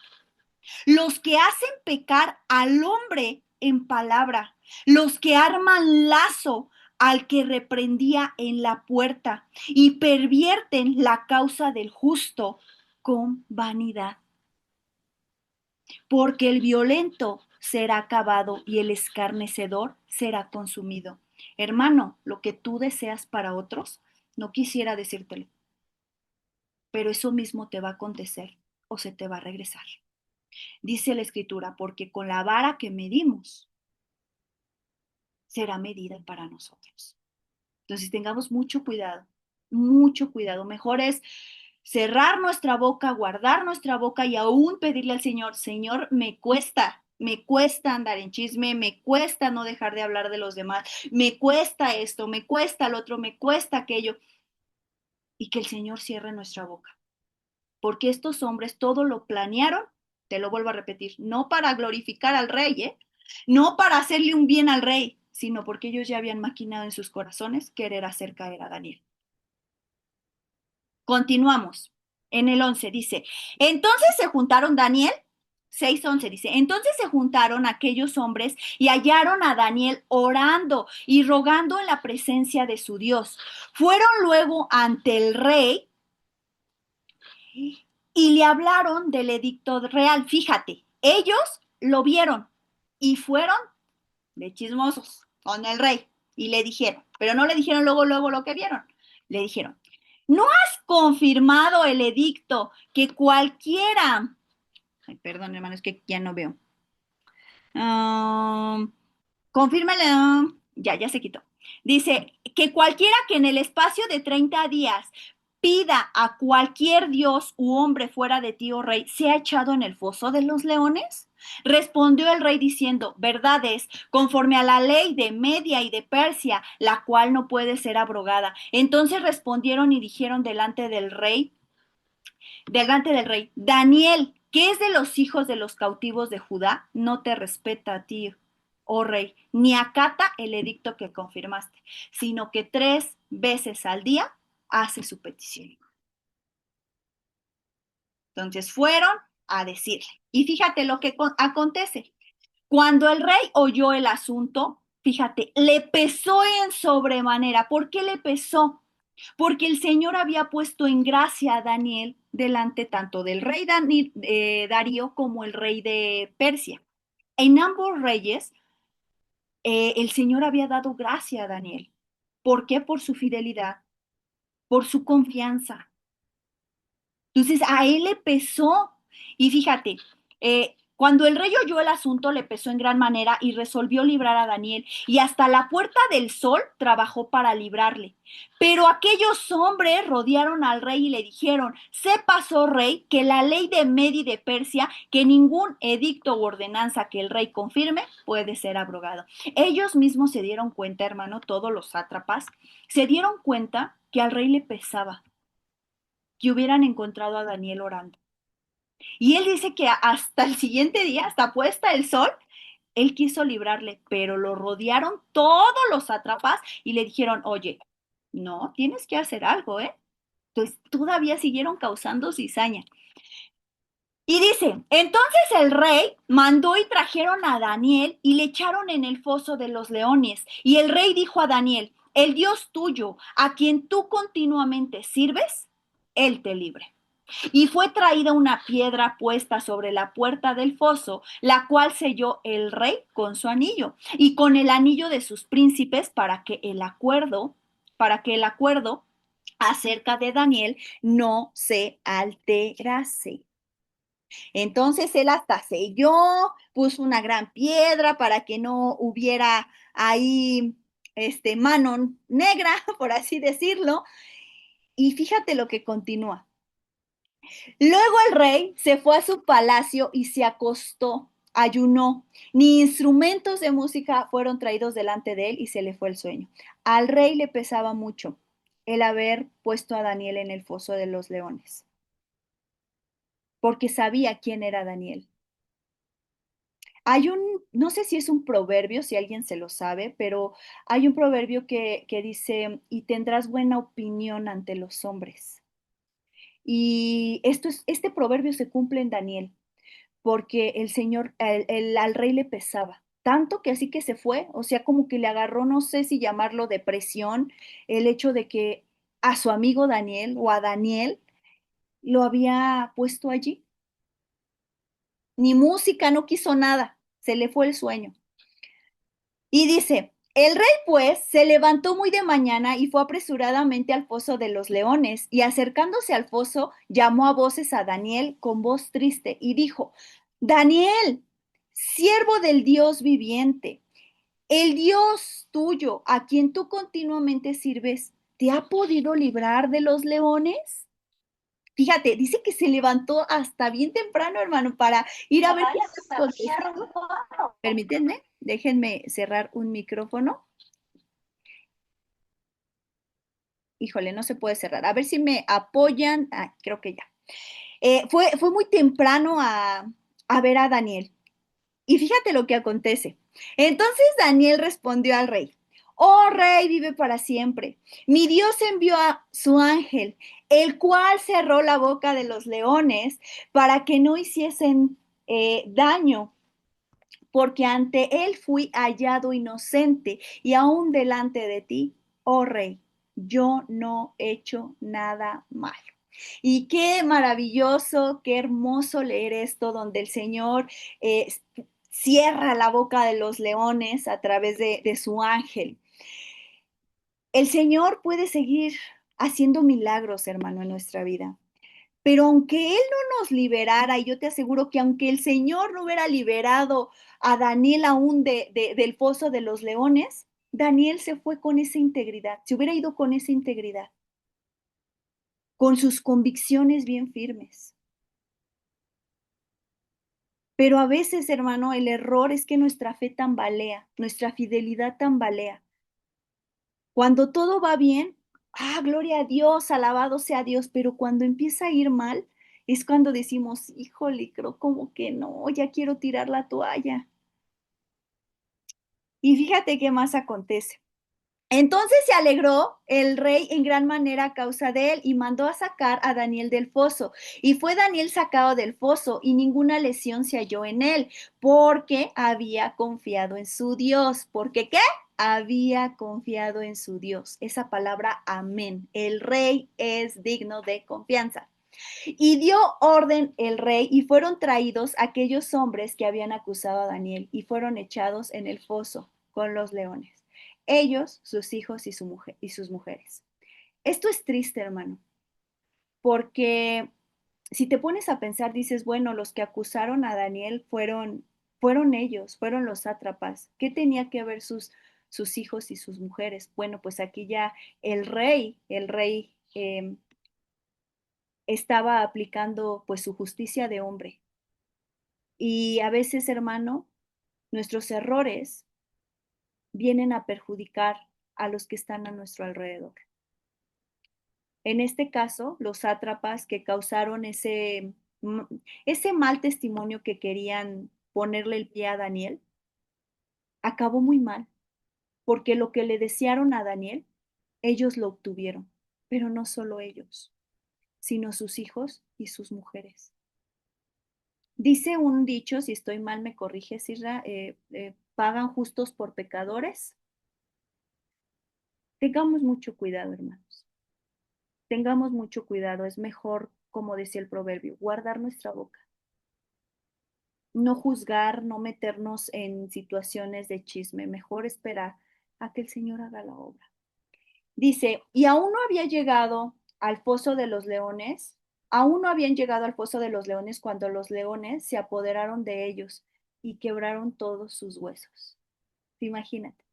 los que hacen pecar al hombre en palabra, los que arman lazo al que reprendía en la puerta y pervierten la causa del justo con vanidad. Porque el violento será acabado y el escarnecedor será consumido. Hermano, lo que tú deseas para otros, no quisiera decírtelo, pero eso mismo te va a acontecer o se te va a regresar. Dice la Escritura, porque con la vara que medimos será medida para nosotros. Entonces tengamos mucho cuidado, mucho cuidado. Mejor es cerrar nuestra boca, guardar nuestra boca y aún pedirle al Señor, Señor, me cuesta andar en chisme, me cuesta no dejar de hablar de los demás, me cuesta esto, me cuesta lo otro, me cuesta aquello. Y que el Señor cierre nuestra boca. Porque estos hombres todo lo planearon, te lo vuelvo a repetir, no para glorificar al rey, no para hacerle un bien al rey, sino porque ellos ya habían maquinado en sus corazones querer hacer caer a Daniel. Continuamos. En el 11 dice, entonces se juntaron Daniel, 6:11 dice, entonces se juntaron aquellos hombres y hallaron a Daniel orando y rogando en la presencia de su Dios. Fueron luego ante el rey y le hablaron del edicto real. Fíjate, ellos lo vieron y fueron de chismosos con el rey y le dijeron, pero no le dijeron luego, luego lo que vieron. Le dijeron, ¿no has confirmado el edicto que cualquiera... Ay, perdón, hermano, es que ya no veo. Confírmale. Ya se quitó. Dice que cualquiera que en el espacio de 30 días pida a cualquier dios u hombre fuera de ti, oh rey, sea echado en el foso de los leones. Respondió el rey diciendo, verdad es, conforme a la ley de Media y de Persia, la cual no puede ser abrogada. Entonces respondieron y dijeron delante del rey, Daniel, ¿qué es de los hijos de los cautivos de Judá? No te respeta a ti, oh rey, ni acata el edicto que confirmaste, sino que 3 veces al día hace su petición. Entonces fueron a decirle. Y fíjate lo que acontece. Cuando el rey oyó el asunto, fíjate, le pesó en sobremanera. ¿Por qué le pesó? Porque el Señor había puesto en gracia a Daniel delante tanto del rey Darío como el rey de Persia. En ambos reyes, el Señor había dado gracia a Daniel. ¿Por qué? Por su fidelidad, por su confianza. Entonces a él le pesó. Y fíjate, cuando el rey oyó el asunto, le pesó en gran manera y resolvió librar a Daniel. Y hasta la puerta del sol trabajó para librarle. Pero aquellos hombres rodearon al rey y le dijeron, sepas, oh rey, que la ley de Media y de Persia, que ningún edicto u ordenanza que el rey confirme puede ser abrogado. Ellos mismos se dieron cuenta, hermano, todos los sátrapas, se dieron cuenta que al rey le pesaba que hubieran encontrado a Daniel orando. Y él dice que hasta el siguiente día, hasta puesta el sol, él quiso librarle, pero lo rodearon todos los sátrapas y le dijeron, oye, no, tienes que hacer algo, ¿eh? Entonces todavía siguieron causando cizaña. Y dice, entonces el rey mandó y trajeron a Daniel y le echaron en el foso de los leones. Y el rey dijo a Daniel, el Dios tuyo, a quien tú continuamente sirves, él te libre. Y fue traída una piedra puesta sobre la puerta del foso, la cual selló el rey con su anillo y con el anillo de sus príncipes para que el acuerdo acerca de Daniel no se alterase. Entonces él hasta selló, puso una gran piedra para que no hubiera ahí mano negra, por así decirlo. Y fíjate lo que continúa. Luego el rey se fue a su palacio y se acostó, ayunó. Ni instrumentos de música fueron traídos delante de él y se le fue el sueño. Al rey le pesaba mucho el haber puesto a Daniel en el foso de los leones, porque sabía quién era Daniel. Hay no sé si es un proverbio, si alguien se lo sabe, pero hay un proverbio que dice, y tendrás buena opinión ante los hombres. Y este proverbio se cumple en Daniel, porque el Señor, al rey le pesaba, tanto que así que se fue, o sea, como que le agarró, no sé si llamarlo depresión, el hecho de que a su amigo Daniel o a Daniel lo había puesto allí. Ni música, no quiso nada, se le fue el sueño. Y dice, el rey pues se levantó muy de mañana y fue apresuradamente al foso de los leones, y acercándose al foso llamó a voces a Daniel con voz triste y dijo, Daniel, siervo del Dios viviente, el Dios tuyo, a quien tú continuamente sirves, ¿te ha podido librar de los leones? Fíjate, dice que se levantó hasta bien temprano, hermano, para ir a ver qué estaba aconteciendo. Permítanme, déjenme cerrar un micrófono. Híjole, no se puede cerrar. A ver si me apoyan. Ah, creo que ya. Fue muy temprano a ver a Daniel. Y fíjate lo que acontece. Entonces Daniel respondió al rey, oh rey, vive para siempre. Mi Dios envió a su ángel, el cual cerró la boca de los leones para que no hiciesen daño, porque ante él fui hallado inocente y aún delante de ti, oh rey, yo no he hecho nada malo. Y qué maravilloso, qué hermoso leer esto, donde el Señor eh, cierra la boca de los leones a través de su ángel. El Señor puede seguir haciendo milagros, hermano, en nuestra vida. Pero aunque Él no nos liberara, y yo te aseguro que aunque el Señor no hubiera liberado a Daniel aún del foso de los leones, Daniel se fue con esa integridad, se hubiera ido con esa integridad, con sus convicciones bien firmes. Pero a veces, hermano, el error es que nuestra fe tambalea, nuestra fidelidad tambalea. Cuando todo va bien, gloria a Dios, alabado sea Dios, pero cuando empieza a ir mal, es cuando decimos, híjole, creo como que no, ya quiero tirar la toalla. Y fíjate qué más acontece. Entonces se alegró el rey en gran manera a causa de él y mandó a sacar a Daniel del foso. Y fue Daniel sacado del foso y ninguna lesión se halló en él, porque había confiado en su Dios. ¿Porque qué? Había confiado en su Dios. Esa palabra amén. El rey es digno de confianza. Y dio orden el rey y fueron traídos aquellos hombres que habían acusado a Daniel y fueron echados en el foso con los leones, ellos, sus hijos y, y sus mujeres. Esto es triste, hermano, porque si te pones a pensar, dices, bueno, los que acusaron a Daniel fueron ellos, fueron los sátrapas. ¿Qué tenía que ver sus hijos y sus mujeres? Bueno, pues aquí ya el rey estaba aplicando pues su justicia de hombre. Y a veces, hermano, nuestros errores vienen a perjudicar a los que están a nuestro alrededor. En este caso, los sátrapas que causaron ese mal testimonio que querían ponerle el pie a Daniel, acabó muy mal, porque lo que le desearon a Daniel, ellos lo obtuvieron, pero no solo ellos, sino sus hijos y sus mujeres. Dice un dicho, si estoy mal me corrige, Sirra, pagan justos por pecadores. Tengamos mucho cuidado, hermanos. Tengamos mucho cuidado. Es mejor, como decía el proverbio, guardar nuestra boca. No juzgar, no meternos en situaciones de chisme. Mejor esperar a que el Señor haga la obra. Dice, y aún no había llegado al foso de los leones, aún no habían llegado al foso de los leones cuando los leones se apoderaron de ellos y quebraron todos sus huesos. Imagínate.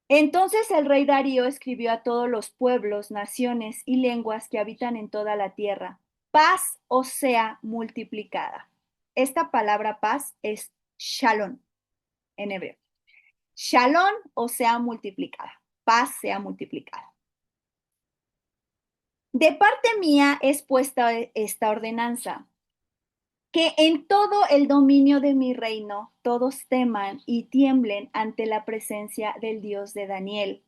Entonces el rey Darío escribió a todos los pueblos, naciones y lenguas que habitan en toda la tierra: paz os sea multiplicada. Esta palabra paz es shalom en hebreo. Shalom o sea multiplicada. Paz sea multiplicada. De parte mía es puesta esta ordenanza: que en todo el dominio de mi reino todos teman y tiemblen ante la presencia del Dios de Daniel,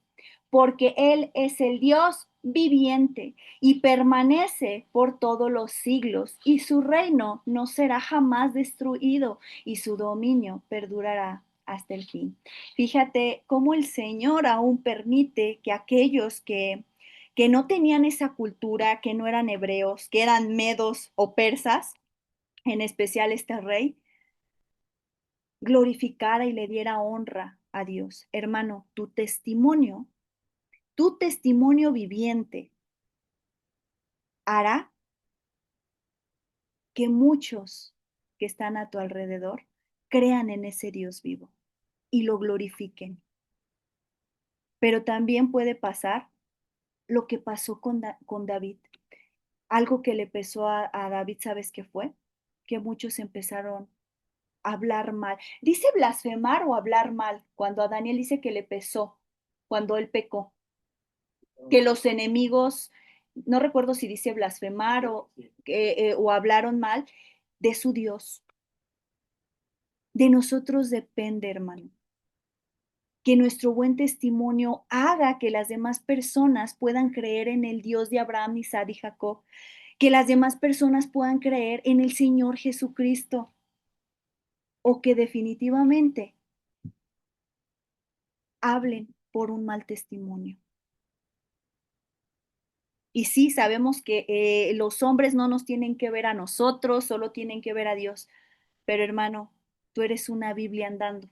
porque Él es el Dios viviente y permanece por todos los siglos, y su reino no será jamás destruido, y su dominio perdurará hasta el fin. Fíjate cómo el Señor aún permite que aquellos que no tenían esa cultura, que no eran hebreos, que eran medos o persas, en especial este rey, glorificara y le diera honra a Dios. Hermano, tu testimonio viviente hará que muchos que están a tu alrededor crean en ese Dios vivo y lo glorifiquen. Pero también puede pasar lo que pasó con David. Algo que le pesó a David, ¿sabes qué fue? Que muchos empezaron a hablar mal. ¿Dice blasfemar o hablar mal? Cuando a Daniel dice que le pesó, cuando él pecó, que los enemigos, no recuerdo si dice blasfemar o hablaron mal de su Dios. De nosotros depende, hermano, que nuestro buen testimonio haga que las demás personas puedan creer en el Dios de Abraham, Isaac y Jacob, que las demás personas puedan creer en el Señor Jesucristo, o que definitivamente hablen por un mal testimonio. Y sí, sabemos que los hombres no nos tienen que ver a nosotros, solo tienen que ver a Dios. Pero hermano, tú eres una Biblia andando.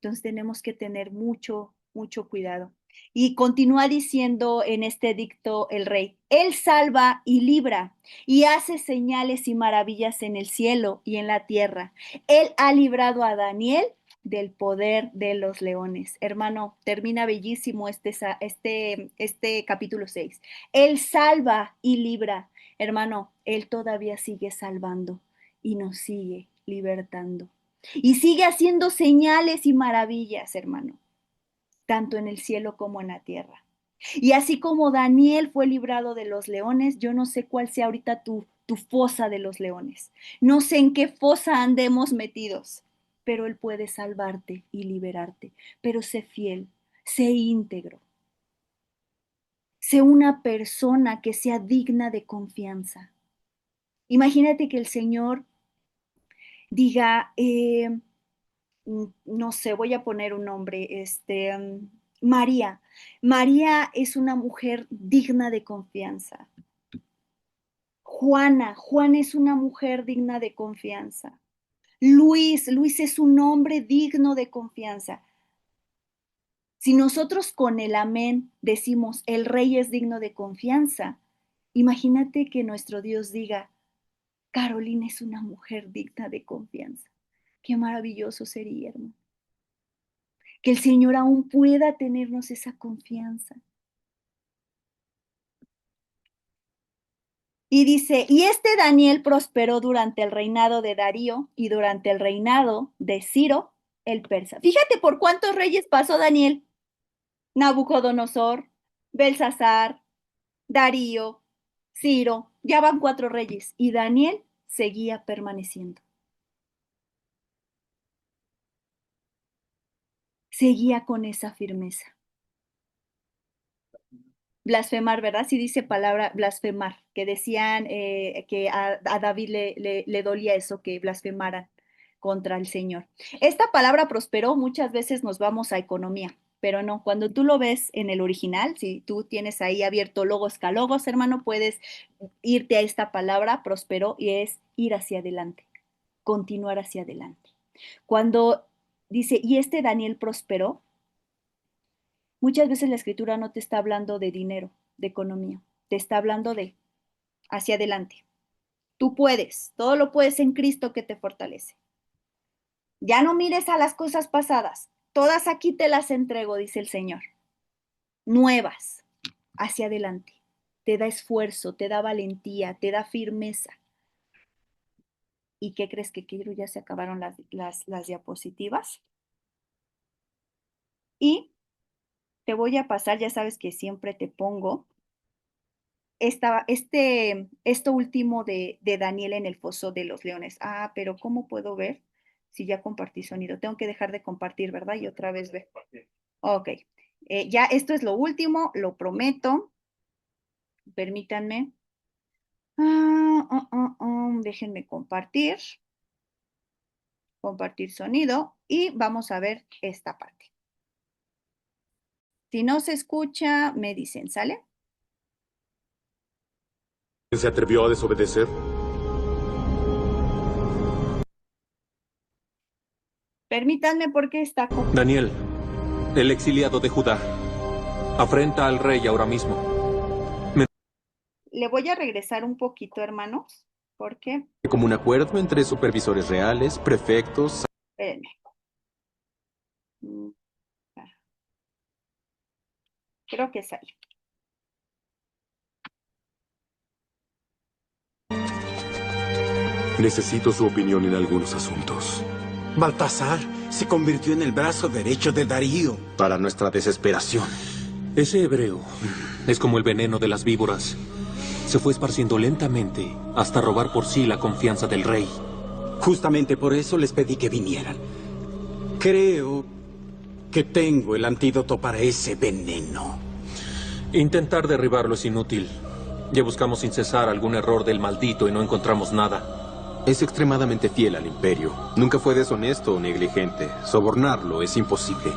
Entonces tenemos que tener mucho, mucho cuidado. Y continúa diciendo en este dicto el rey: Él salva y libra y hace señales y maravillas en el cielo y en la tierra. Él ha librado a Daniel del poder de los leones. Hermano, termina bellísimo este capítulo 6. Él salva y libra. Hermano, Él todavía sigue salvando y nos sigue libertando. Y sigue haciendo señales y maravillas, hermano, tanto en el cielo como en la tierra. Y así como Daniel fue librado de los leones, yo no sé cuál sea ahorita tu fosa de los leones. No sé en qué fosa andemos metidos, pero Él puede salvarte y liberarte. Pero sé fiel, sé íntegro, sé una persona que sea digna de confianza. Imagínate que el Señor diga, no sé, voy a poner un nombre, María. María es una mujer digna de confianza. Juana es una mujer digna de confianza. Luis es un hombre digno de confianza. Si nosotros con el amén decimos el rey es digno de confianza, imagínate que nuestro Dios diga, Carolina es una mujer digna de confianza. Qué maravilloso sería, hermano. Que el Señor aún pueda tenernos esa confianza. Y dice, y este Daniel prosperó durante el reinado de Darío y durante el reinado de Ciro el persa. Fíjate por cuántos reyes pasó Daniel: Nabucodonosor, Belsasar, Darío, Ciro, ya van 4 reyes y Daniel seguía permaneciendo, seguía con esa firmeza. Blasfemar, ¿verdad? Sí dice palabra blasfemar, que decían que a David le dolía eso, que blasfemaran contra el Señor. Esta palabra prosperó, muchas veces nos vamos a economía, pero no, cuando tú lo ves en el original, si tú tienes ahí abierto logos calogos, hermano, puedes irte a esta palabra prosperó y es ir hacia adelante, continuar hacia adelante. Cuando dice, y este Daniel prosperó, muchas veces la escritura no te está hablando de dinero, de economía, te está hablando de hacia adelante. Tú puedes, todo lo puedes en Cristo que te fortalece. Ya no mires a las cosas pasadas, Todas aquí te las entrego, dice el Señor. Nuevas, hacia adelante. Te da esfuerzo, te da valentía, te da firmeza. ¿Y qué crees que quiero? Ya se acabaron las diapositivas. Y te voy a pasar, ya sabes que siempre te pongo esto último de Daniel en el foso de los leones. Ah, pero ¿cómo puedo ver si ya compartí sonido? Tengo que dejar de compartir, ¿verdad? Y otra vez ver. Ok. Ya esto es lo último, lo prometo. Permítanme. Déjenme compartir. Compartir sonido y vamos a ver esta parte. Si no se escucha, me dicen, ¿sale? ¿Se atrevió a desobedecer? Permítanme porque está... Daniel, el exiliado de Judá, afrenta al rey ahora mismo. Le voy a regresar un poquito, hermanos, porque... Como un acuerdo entre supervisores reales, prefectos... Espérenme. Creo que es ahí. Necesito su opinión en algunos asuntos. Baltasar se convirtió en el brazo derecho de Darío. Para nuestra desesperación. Ese hebreo es como el veneno de las víboras. Se fue esparciendo lentamente hasta robar por sí la confianza del rey. Justamente por eso les pedí que vinieran. Creo que tengo el antídoto para ese veneno. Intentar derribarlo es inútil. Ya buscamos sin cesar algún error del maldito y no encontramos nada. Es extremadamente fiel al imperio. Nunca fue deshonesto o negligente. Sobornarlo es imposible.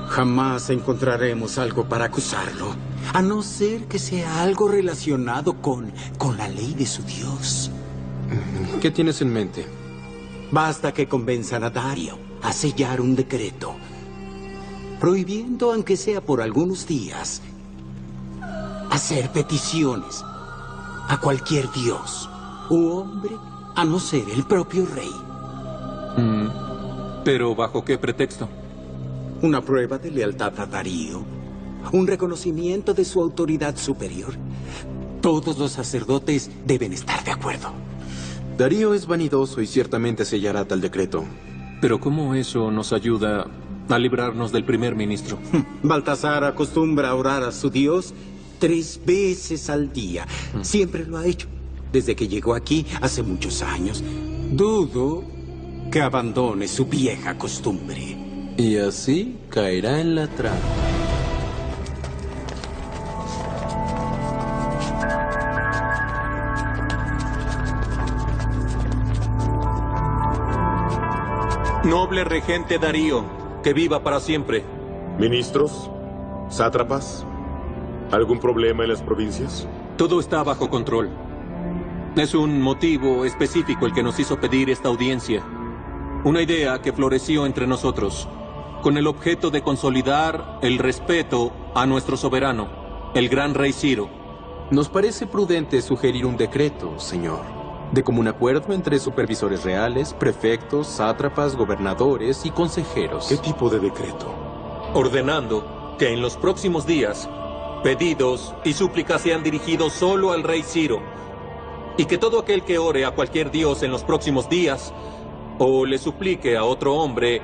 Jamás encontraremos algo para acusarlo, a no ser que sea algo relacionado con la ley de su Dios. ¿Qué tienes en mente? Basta que convenzan a Darío a sellar un decreto, prohibiendo, aunque sea por algunos días, hacer peticiones a cualquier dios u hombre, a no ser el propio rey. ¿Pero bajo qué pretexto? Una prueba de lealtad a Darío, un reconocimiento de su autoridad superior. Todos los sacerdotes deben estar de acuerdo. Darío es vanidoso y ciertamente sellará tal decreto. Pero ¿cómo eso nos ayuda a librarnos del primer ministro? Baltasar acostumbra a orar a su Dios 3 veces al día. Siempre lo ha hecho, desde que llegó aquí hace muchos años. Dudo que abandone su vieja costumbre. Y así caerá en la trampa. Noble regente Darío, que viva para siempre. ¿Ministros? ¿Sátrapas? ¿Algún problema en las provincias? Todo está bajo control. Es un motivo específico el que nos hizo pedir esta audiencia. Una idea que floreció entre nosotros, con el objeto de consolidar el respeto a nuestro soberano, el gran rey Ciro. Nos parece prudente sugerir un decreto, señor, de común acuerdo entre supervisores reales, prefectos, sátrapas, gobernadores y consejeros. ¿Qué tipo de decreto? Ordenando que en los próximos días, pedidos y súplicas sean dirigidos solo al rey Ciro, y que todo aquel que ore a cualquier dios en los próximos días, o le suplique a otro hombre,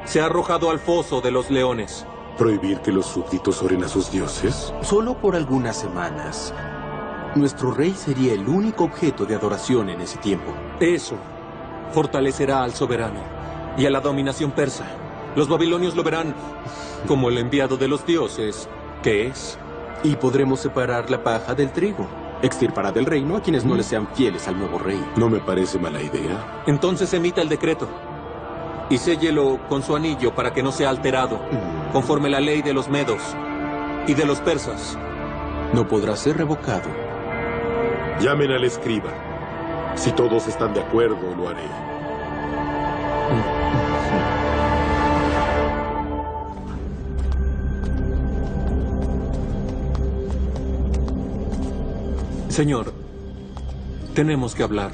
sea arrojado al foso de los leones. ¿Prohibir que los súbditos oren a sus dioses? Solo por algunas semanas. Nuestro rey sería el único objeto de adoración en ese tiempo. Eso fortalecerá al soberano y a la dominación persa. Los babilonios lo verán como el enviado de los dioses, que es. Y podremos separar la paja del trigo. Extirpará del reino a quienes no le sean fieles al nuevo rey. No me parece mala idea. Entonces emita el decreto y séllelo con su anillo para que no sea alterado, conforme la ley de los medos y de los persas. No podrá ser revocado. Llamen al escriba. Si todos están de acuerdo, lo haré. Señor, tenemos que hablar.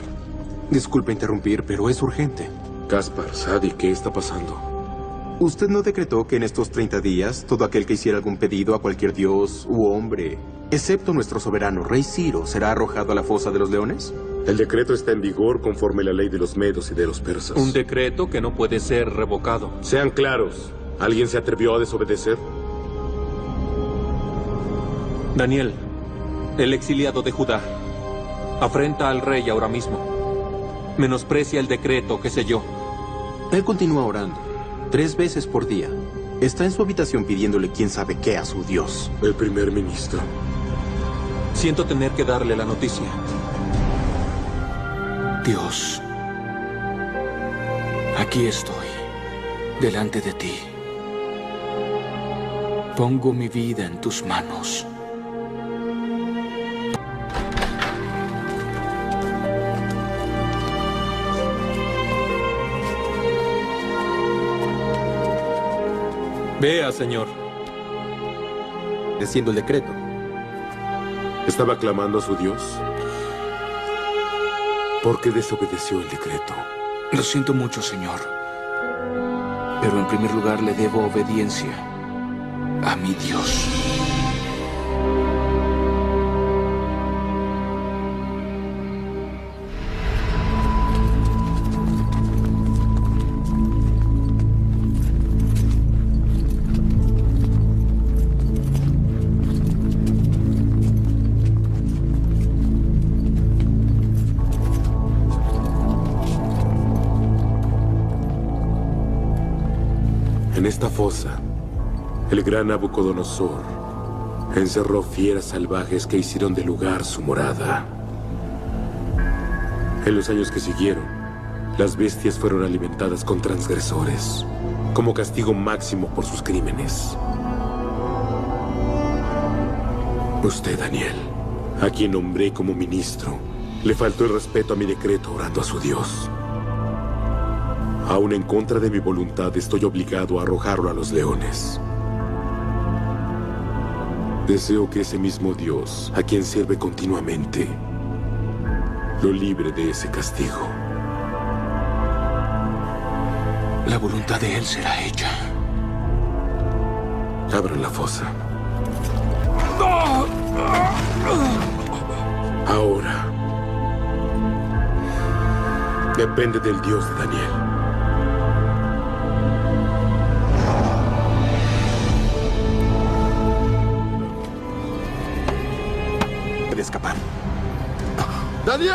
Disculpe interrumpir, pero es urgente. Caspar, Sadi, ¿qué está pasando? ¿Usted no decretó que en estos 30 días todo aquel que hiciera algún pedido a cualquier dios u hombre, excepto nuestro soberano rey Ciro, será arrojado a la fosa de los leones? El decreto está en vigor conforme la ley de los medos y de los persas. Un decreto que no puede ser revocado. Sean claros. ¿Alguien se atrevió a desobedecer? Daniel, el exiliado de Judá, afrenta al rey ahora mismo. Menosprecia el decreto que selló. Él continúa orando 3 veces por día. Está en su habitación pidiéndole quién sabe qué a su Dios. El primer ministro. Siento tener que darle la noticia. Dios, aquí estoy, delante de ti. Pongo mi vida en tus manos. Vea, señor. Desciendo el decreto. ¿Estaba clamando a su Dios? ¿Por qué desobedeció el decreto? Lo siento mucho, Señor. Pero en primer lugar le debo obediencia a mi Dios. En esta fosa, el gran Nabucodonosor encerró fieras salvajes que hicieron del lugar su morada. En los años que siguieron, las bestias fueron alimentadas con transgresores, como castigo máximo por sus crímenes. Usted, Daniel, a quien nombré como ministro, le faltó el respeto a mi decreto orando a su Dios. Aún en contra de mi voluntad, estoy obligado a arrojarlo a los leones. Deseo que ese mismo Dios, a quien sirve continuamente, lo libre de ese castigo. La voluntad de Él será hecha. Abran la fosa. Ahora. Depende del Dios de Daniel. Puede escapar. ¡Daniel!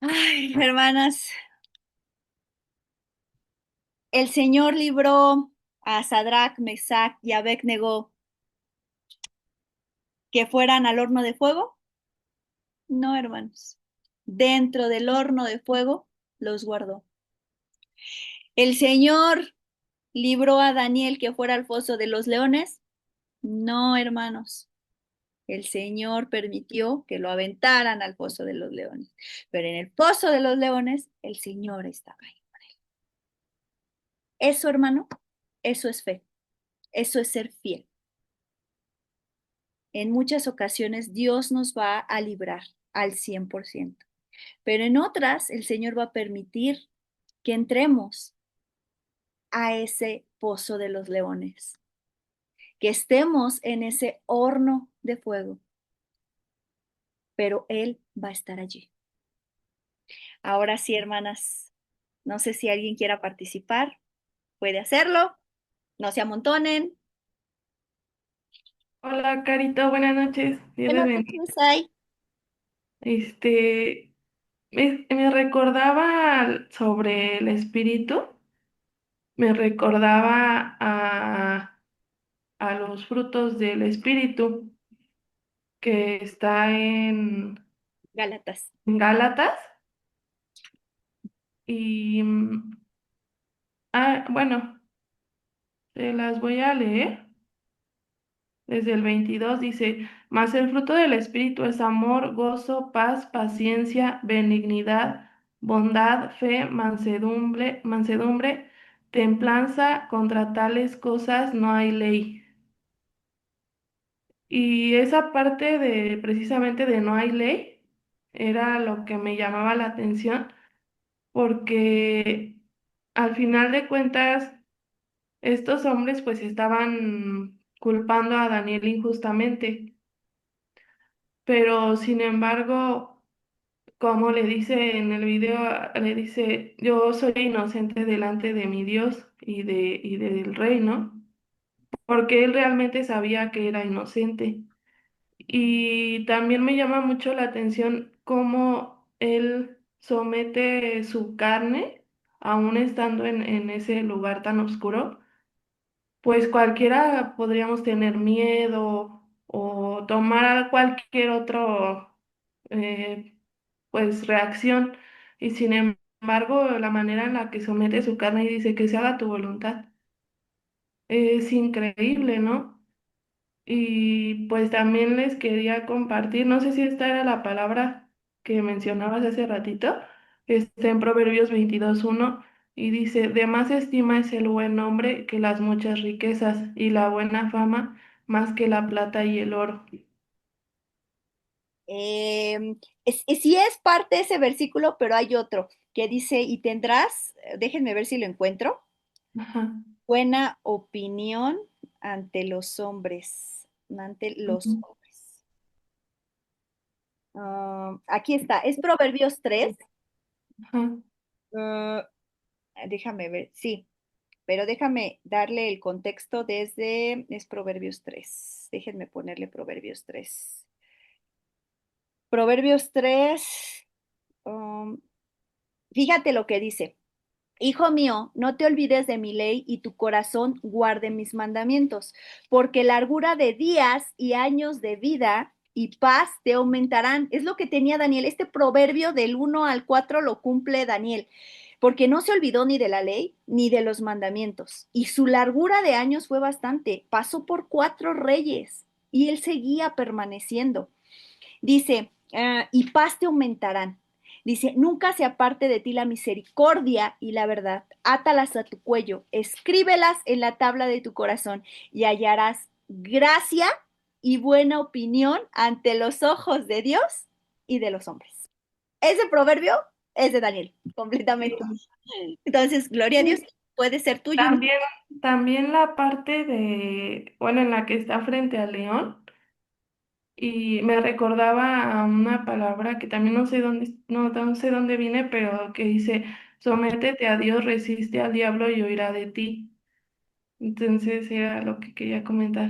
Ay, hermanas, el Señor libró a Sadrach, Mesach y Abednego que fueran al horno de fuego. No, hermanos. Dentro del horno de fuego los guardó. El Señor libró a Daniel que fuera al foso de los leones. No, hermanos. El Señor permitió que lo aventaran al foso de los leones. Pero en el foso de los leones, el Señor estaba ahí con él. Eso, hermano, eso es fe. Eso es ser fiel. En muchas ocasiones Dios nos va a librar al 100%. Pero en otras, el Señor va a permitir que entremos a ese pozo de los leones, que estemos en ese horno de fuego, pero Él va a estar allí. Ahora sí, hermanas, no sé si alguien quiera participar, puede hacerlo, no se amontonen. Hola, Carito, buenas noches. Dios les Buenas bendiga. noches, Ay. Me recordaba sobre el espíritu, me recordaba a los frutos del espíritu que está Gálatas. en Gálatas. Y, bueno, se las voy a leer. Desde el 22 dice, mas el fruto del Espíritu es amor, gozo, paz, paciencia, benignidad, bondad, fe, mansedumbre, templanza, contra tales cosas no hay ley. Y esa parte de precisamente de no hay ley era lo que me llamaba la atención, porque al final de cuentas estos hombres pues estaban culpando a Daniel injustamente, pero sin embargo, como le dice en el video, le dice, yo soy inocente delante de mi Dios y del rey, ¿no? Porque él realmente sabía que era inocente. Y también me llama mucho la atención cómo él somete su carne, aún estando en ese lugar tan oscuro. Pues cualquiera podríamos tener miedo o tomar cualquier otro eh, pues reacción. Y sin embargo, la manera en la que somete su carne y dice que se haga tu voluntad es increíble, ¿no? Y pues también les quería compartir, no sé si esta era la palabra que mencionabas hace ratito, está en Proverbios 22:1 y dice, de más estima es el buen hombre que las muchas riquezas y la buena fama más que la plata y el oro. Sí es parte de ese versículo, pero hay otro que dice, y tendrás, déjenme ver si lo encuentro, Ajá. buena opinión ante los hombres, ante los Ujú. hombres. Aquí está, es Proverbios 3. Ajá. Ah, déjame ver, sí, pero déjame darle el contexto desde, es Proverbios 3. Déjenme ponerle Proverbios 3. Proverbios 3, um, fíjate lo que dice. Hijo mío, no te olvides de mi ley y tu corazón guarde mis mandamientos, porque largura de días y años de vida y paz te aumentarán. Es lo que tenía Daniel. Este proverbio del 1 al 4 lo cumple Daniel, porque no se olvidó ni de la ley ni de los mandamientos. Y su largura de años fue bastante. Pasó por 4 reyes y él seguía permaneciendo. Dice, y paz te aumentarán. Dice, nunca se aparte de ti la misericordia y la verdad. Átalas a tu cuello, escríbelas en la tabla de tu corazón y hallarás gracia y buena opinión ante los ojos de Dios y de los hombres. Ese proverbio es de Daniel, completamente. Entonces, gloria a Dios, Sí. puede ser tuyo, ¿no? También la parte de, bueno, en la que está frente al león. Y me recordaba a una palabra que también no sé dónde viene, pero que dice, sométete a Dios, resiste al diablo y huirá de ti. Entonces era lo que quería comentar.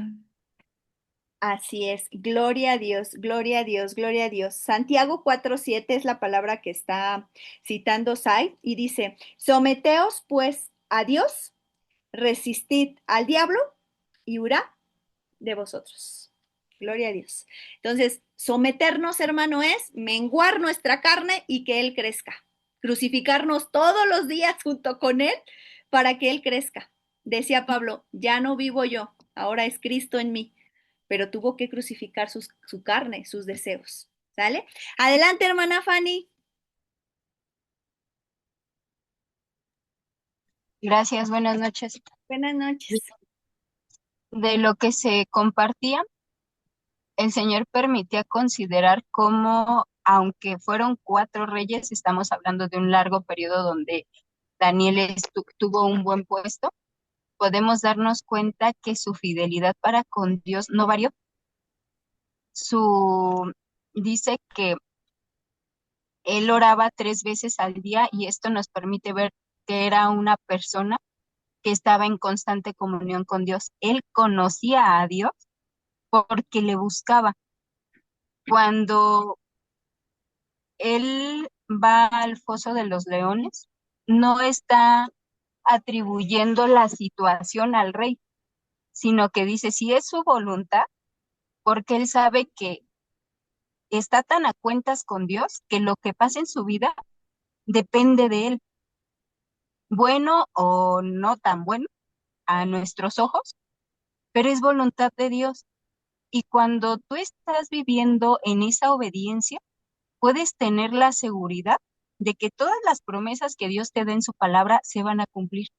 Así es, gloria a Dios, gloria a Dios, gloria a Dios. Santiago 4:7 es la palabra que está citando Sai y dice, someteos pues a Dios, resistid al diablo y huirá de vosotros. Gloria a Dios. Entonces, someternos, hermano, es menguar nuestra carne y que Él crezca. Crucificarnos todos los días junto con Él para que Él crezca. Decía Pablo, ya no vivo yo, ahora es Cristo en mí, pero tuvo que crucificar su carne, sus deseos. ¿Sale? Adelante, hermana Fanny. Gracias, buenas noches. Buenas noches. De lo que se compartía, el Señor permitía considerar cómo, aunque fueron 4 reyes, estamos hablando de un largo periodo donde Daniel tuvo un buen puesto, podemos darnos cuenta que su fidelidad para con Dios no varió. Dice que él oraba 3 veces al día y esto nos permite ver que era una persona que estaba en constante comunión con Dios. Él conocía a Dios porque le buscaba. Cuando él va al foso de los leones, no está atribuyendo la situación al rey, sino que dice, si es su voluntad, porque él sabe que está tan a cuentas con Dios que lo que pasa en su vida depende de él, bueno o no tan bueno a nuestros ojos, pero es voluntad de Dios. Y cuando tú estás viviendo en esa obediencia, puedes tener la seguridad de que todas las promesas que Dios te dé en su palabra se van a cumplir.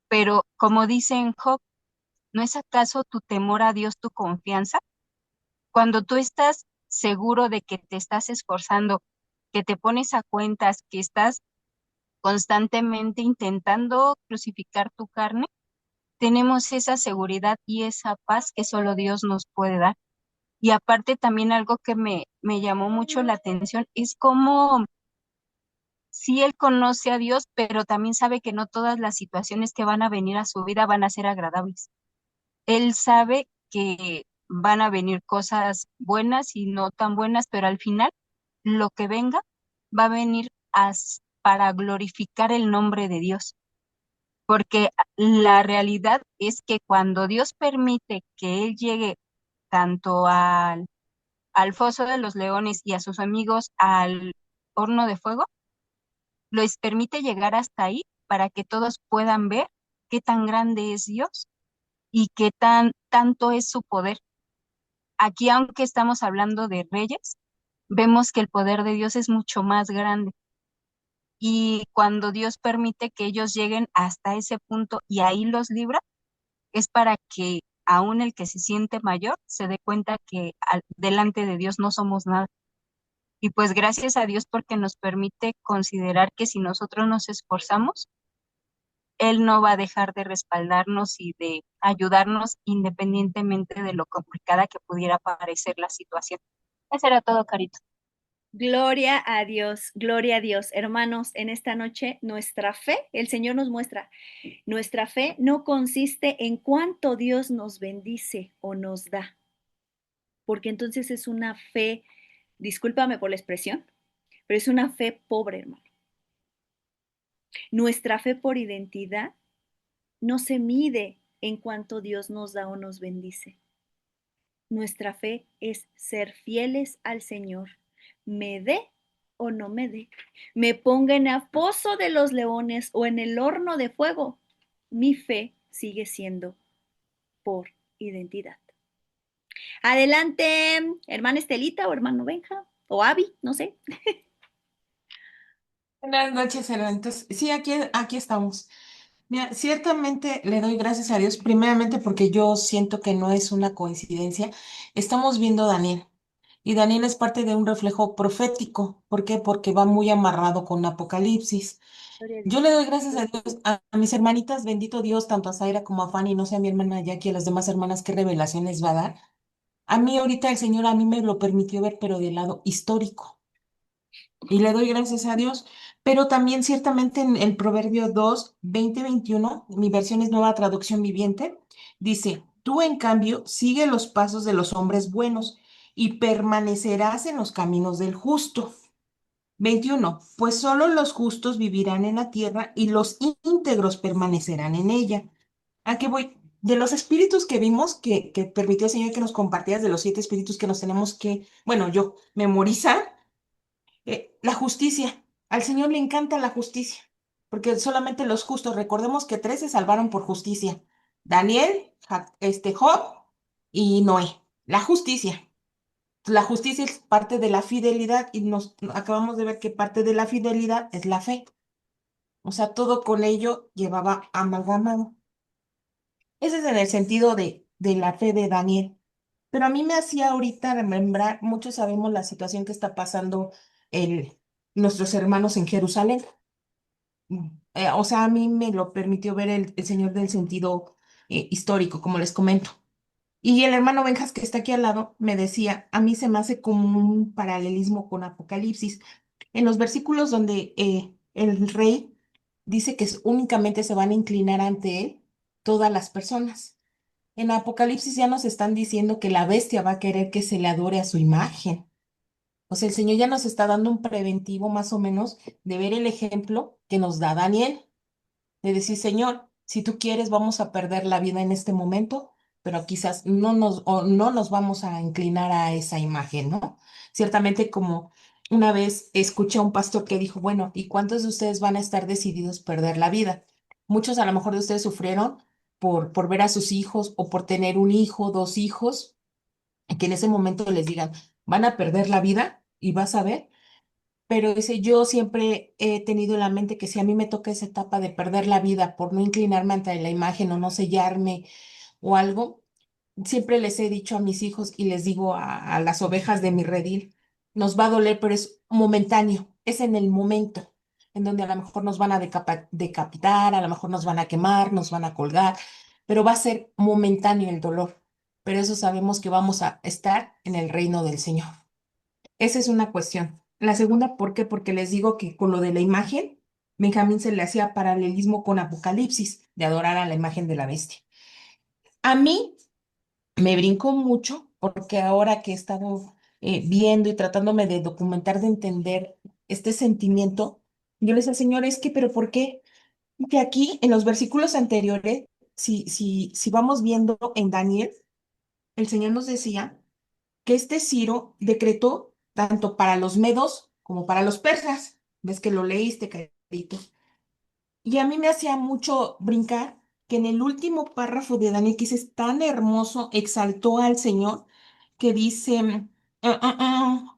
Pero como dice en Job, ¿No es acaso tu temor a Dios tu confianza? Cuando tú estás seguro de que te estás esforzando, que te pones a cuentas, que estás constantemente intentando crucificar tu carne, tenemos esa seguridad y esa paz que solo Dios nos puede dar. Y aparte también algo que me llamó mucho la atención es cómo sí él conoce a Dios, pero también sabe que no todas las situaciones que van a venir a su vida van a ser agradables. Él sabe que van a venir cosas buenas y no tan buenas, pero al final lo que venga va a venir para glorificar el nombre de Dios. Porque la realidad es que cuando Dios permite que Él llegue tanto al foso de los leones y a sus amigos al horno de fuego, les permite llegar hasta ahí para que todos puedan ver qué tan grande es Dios y qué tanto es su poder. Aquí, aunque estamos hablando de reyes, vemos que el poder de Dios es mucho más grande. Y cuando Dios permite que ellos lleguen hasta ese punto y ahí los libra, es para que aún el que se siente mayor se dé cuenta que delante de Dios no somos nada. Y pues gracias a Dios porque nos permite considerar que si nosotros nos esforzamos, Él no va a dejar de respaldarnos y de ayudarnos independientemente de lo complicada que pudiera parecer la situación. Eso era todo, Carito. Gloria a Dios, gloria a Dios. Hermanos, en esta noche nuestra fe, el Señor nos muestra, nuestra fe no consiste en cuánto Dios nos bendice o nos da, porque entonces es una fe, discúlpame por la expresión, pero es una fe pobre, hermano. Nuestra fe por identidad no se mide en cuánto Dios nos da o nos bendice. Nuestra fe es ser fieles al Señor, me dé o no me dé, me ponga en el pozo de los leones o en el horno de fuego, mi fe sigue siendo por identidad. Adelante, hermana Estelita o hermano Benja o Abby, no sé. Buenas noches, hermanitos. Sí, aquí estamos. Mira, ciertamente le doy gracias a Dios, primeramente porque yo siento que no es una coincidencia. Estamos viendo a Daniel y Daniel es parte de un reflejo profético. ¿Por qué? Porque va muy amarrado con Apocalipsis. Yo le doy gracias a Dios, a mis hermanitas, bendito Dios, tanto a Zaira como a Fanny, no sé a mi hermana Jackie, a las demás hermanas, qué revelaciones va a dar. A mí ahorita el Señor a mí me lo permitió ver, pero del lado histórico. Y le doy gracias a Dios. Pero también ciertamente en el Proverbio 2:20-21, mi versión es Nueva Traducción Viviente, dice, tú en cambio sigue los pasos de los hombres buenos y permanecerás en los caminos del justo. 21, pues solo los justos vivirán en la tierra y los íntegros permanecerán en ella. ¿A qué voy? De los espíritus que vimos, que permitió el Señor que nos compartías, de los 7 espíritus que nos tenemos que, bueno, yo, memorizar, la justicia. Al Señor le encanta la justicia, porque solamente los justos, recordemos que 3 se salvaron por justicia. Daniel, Job y Noé. La justicia. La justicia es parte de la fidelidad y nos acabamos de ver que parte de la fidelidad es la fe. O sea, todo con ello llevaba amalgamado. Ese es en el sentido de la fe de Daniel. Pero a mí me hacía ahorita remembrar, muchos sabemos la situación que está pasando el, nuestros hermanos en Jerusalén. O sea, a mí me lo permitió ver el Señor del sentido histórico, como les comento. Y el hermano Benjas, que está aquí al lado, me decía, a mí se me hace como un paralelismo con Apocalipsis. En los versículos donde el rey dice que únicamente se van a inclinar ante él todas las personas. En Apocalipsis ya nos están diciendo que la bestia va a querer que se le adore a su imagen. O sea, el Señor ya nos está dando un preventivo más o menos de ver el ejemplo que nos da Daniel, de decir, Señor, si tú quieres, vamos a perder la vida en este momento, pero quizás no nos vamos a inclinar a esa imagen, ¿no? Ciertamente, como una vez escuché a un pastor que dijo, bueno, ¿y cuántos de ustedes van a estar decididos a perder la vida? Muchos a lo mejor de ustedes sufrieron por ver a sus hijos o por tener un hijo, 2 hijos, y que en ese momento les digan, van a perder la vida y vas a ver. Pero dice, yo siempre he tenido en la mente que si a mí me toca esa etapa de perder la vida por no inclinarme ante la imagen o no sellarme o algo, siempre les he dicho a mis hijos y les digo a las ovejas de mi redil, nos va a doler, pero es momentáneo, es en el momento, en donde a lo mejor nos van a decapitar, a lo mejor nos van a quemar, nos van a colgar, pero va a ser momentáneo el dolor. Pero eso sabemos que vamos a estar en el reino del Señor. Esa es una cuestión. La segunda, ¿por qué? Porque les digo que con lo de la imagen, Benjamín se le hacía paralelismo con Apocalipsis, de adorar a la imagen de la bestia. A mí me brincó mucho porque ahora que he estado viendo y tratándome de documentar, de entender este sentimiento, yo le decía, Señor, es que, pero ¿por qué? Que aquí en los versículos anteriores, si vamos viendo en Daniel, el Señor nos decía que este Ciro decretó tanto para los medos como para los persas. ¿Ves que lo leíste, Carito? Y a mí me hacía mucho brincar que en el último párrafo de Daniel, que es tan hermoso, exaltó al Señor, que dice,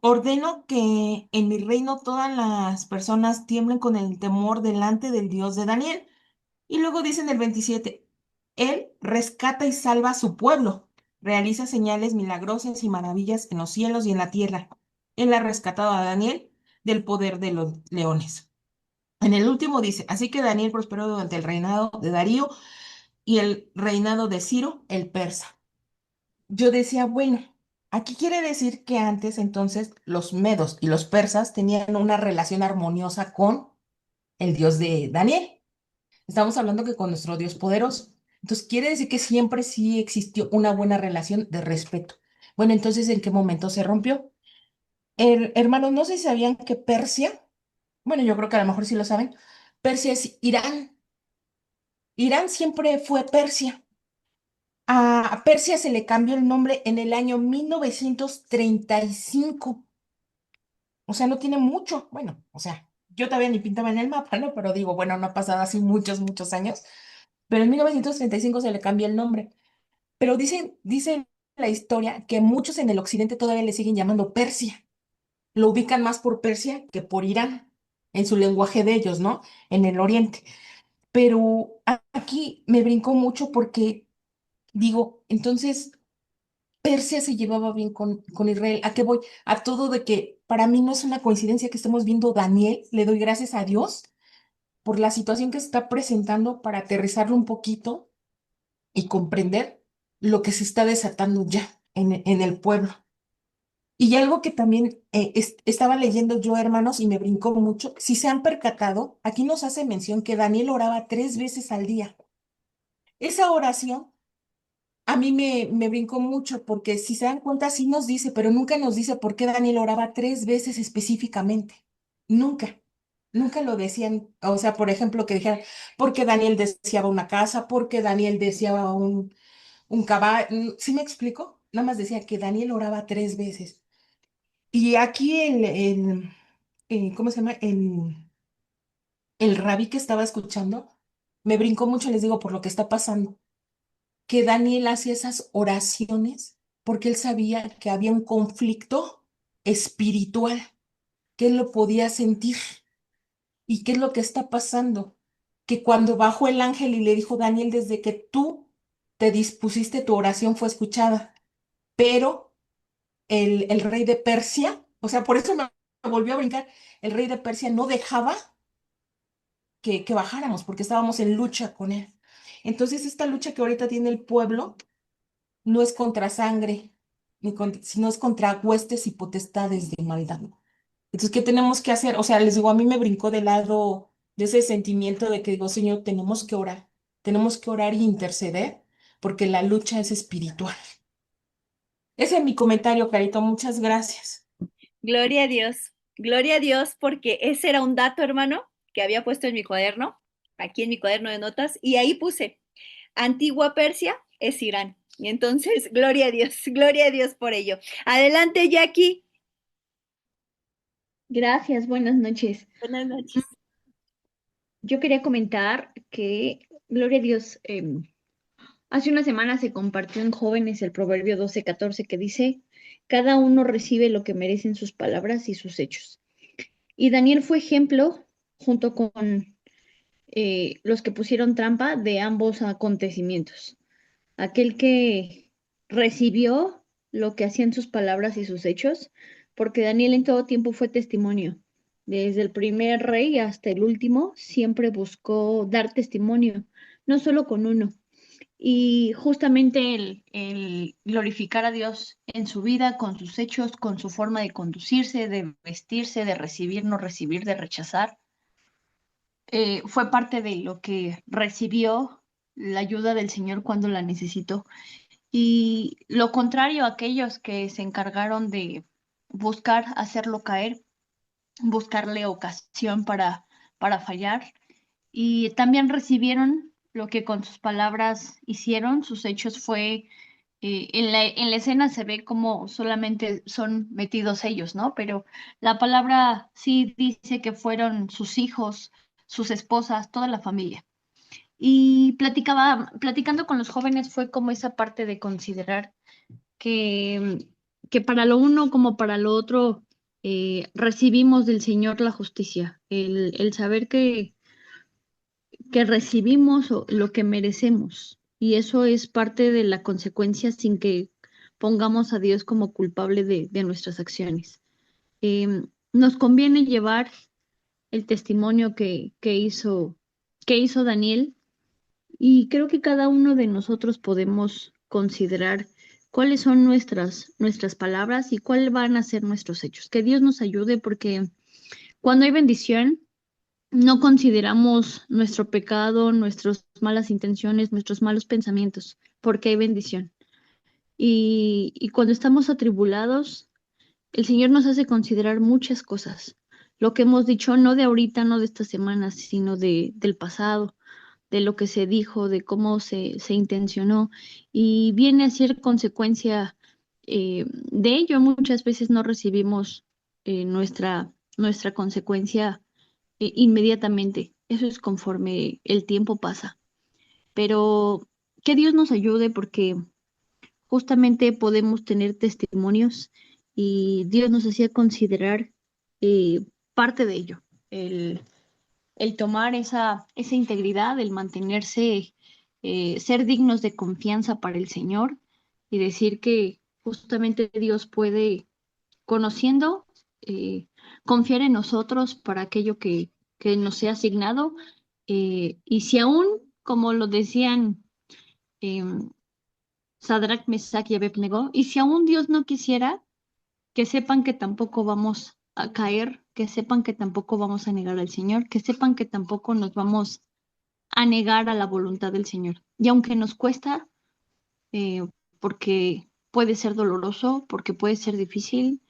ordeno que en mi reino todas las personas tiemblen con el temor delante del Dios de Daniel. Y luego dice en el 27, Él rescata y salva a su pueblo, realiza señales milagrosas y maravillas en los cielos y en la tierra. Él ha rescatado a Daniel del poder de los leones. En el último dice, así que Daniel prosperó durante el reinado de Darío y el reinado de Ciro, el persa. Yo decía, bueno, aquí quiere decir que antes entonces los medos y los persas tenían una relación armoniosa con el Dios de Daniel. Estamos hablando que con nuestro Dios poderoso. Entonces, quiere decir que siempre sí existió una buena relación de respeto. Bueno, entonces, ¿en qué momento se rompió? Hermanos, no sé si sabían que Persia, bueno, yo creo que a lo mejor sí lo saben, Persia es Irán. Irán siempre fue Persia. A Persia se le cambió el nombre en el año 1935. O sea, no tiene mucho. Bueno, o sea, yo todavía ni pintaba en el mapa, ¿no? Pero digo, bueno, no ha pasado así muchos, muchos años. Pero en 1935 se le cambió el nombre. Pero dicen la historia que muchos en el occidente todavía le siguen llamando Persia. Lo ubican más por Persia que por Irán, en su lenguaje de ellos, ¿no? En el oriente. Pero aquí me brincó mucho porque digo, entonces Persia se llevaba bien con Israel. ¿A qué voy? A todo de que para mí no es una coincidencia que estemos viendo Daniel. Le doy gracias a Dios por la situación que se está presentando para aterrizarlo un poquito y comprender lo que se está desatando ya en el pueblo. Y algo que también estaba leyendo yo, hermanos, y me brincó mucho, si se han percatado, aquí nos hace mención que Daniel oraba 3 veces al día. Esa oración a mí me brincó mucho porque si se dan cuenta, sí nos dice, pero nunca nos dice por qué Daniel oraba 3 veces específicamente. Nunca. Nunca lo decían, o sea, por ejemplo, que dijeran, porque Daniel deseaba una casa, porque Daniel deseaba un caballo. ¿Sí me explico? Nada más decía que Daniel oraba 3 veces. Y aquí ¿cómo se llama? El rabí que estaba escuchando, me brincó mucho, les digo, por lo que está pasando, que Daniel hacía esas oraciones porque él sabía que había un conflicto espiritual, que él lo podía sentir. ¿Y qué es lo que está pasando? Que cuando bajó el ángel y le dijo, Daniel, desde que tú te dispusiste, tu oración fue escuchada, pero el rey de Persia, o sea, por eso me volvió a brincar, el rey de Persia no dejaba que bajáramos porque estábamos en lucha con él. Entonces, esta lucha que ahorita tiene el pueblo no es contra sangre, sino es contra huestes y potestades de maldad. Entonces, ¿qué tenemos que hacer? O sea, les digo, a mí me brincó del lado de ese sentimiento de que digo, Señor, tenemos que orar y interceder porque la lucha es espiritual. Ese es mi comentario, Carito. Muchas gracias. Gloria a Dios, porque ese era un dato, hermano, que había puesto en mi cuaderno, aquí en mi cuaderno de notas, y ahí puse, antigua Persia es Irán. Y entonces, gloria a Dios por ello. Adelante, Jackie. Gracias, buenas noches. Buenas noches. Yo quería comentar que, gloria a Dios, hace una semana se compartió en Jóvenes el Proverbio 12:14 que dice, cada uno recibe lo que merecen sus palabras y sus hechos. Y Daniel fue ejemplo, junto con los que pusieron trampa, de ambos acontecimientos. aquel que recibió lo que hacían sus palabras y sus hechos, porque Daniel en todo tiempo fue testimonio. Desde el primer rey hasta el último, siempre buscó dar testimonio, no solo con uno. Y justamente el glorificar a Dios en su vida, con sus hechos, con su forma de conducirse, de vestirse, de recibir, no recibir, de rechazar, fue parte de lo que recibió la ayuda del Señor cuando la necesitó. Y lo contrario a aquellos que se encargaron de buscar hacerlo caer, buscarle ocasión para fallar, y también recibieron lo que con sus palabras hicieron, sus hechos fue, en la escena se ve como solamente son metidos ellos, ¿no? Pero la palabra sí dice que fueron sus hijos, sus esposas, toda la familia. Y platicando con los jóvenes fue como esa parte de considerar que, que para lo uno como para lo otro recibimos del Señor la justicia, el saber que recibimos lo que merecemos. Y eso es parte de la consecuencia sin que pongamos a Dios como culpable de nuestras acciones. Nos conviene llevar el testimonio que hizo Daniel, y creo que cada uno de nosotros podemos considerar cuáles son nuestras palabras y cuáles van a ser nuestros hechos. Que Dios nos ayude, porque cuando hay bendición, no consideramos nuestro pecado, nuestras malas intenciones, nuestros malos pensamientos, porque hay bendición. Y cuando estamos atribulados, el Señor nos hace considerar muchas cosas. Lo que hemos dicho, no de ahorita, no de estas semanas, sino del pasado, de lo que se dijo, de cómo se intencionó, y viene a ser consecuencia de ello. Muchas veces no recibimos nuestra consecuencia inmediatamente. Eso es conforme el tiempo pasa. Pero que Dios nos ayude, porque justamente podemos tener testimonios y Dios nos hacía considerar eh, parte de ello, el tomar esa integridad, el mantenerse, ser dignos de confianza para el Señor, y decir que justamente Dios puede, conociendo, eh, confiar en nosotros para aquello que nos sea asignado. Y si aún, como lo decían em, Sadrach, Mesach y Abednego, y si aún Dios no quisiera, que sepan que tampoco vamos a caer, que sepan que tampoco vamos a negar al Señor, que sepan que tampoco nos vamos a negar a la voluntad del Señor. Y aunque nos cuesta, porque puede ser doloroso, porque puede ser difícil,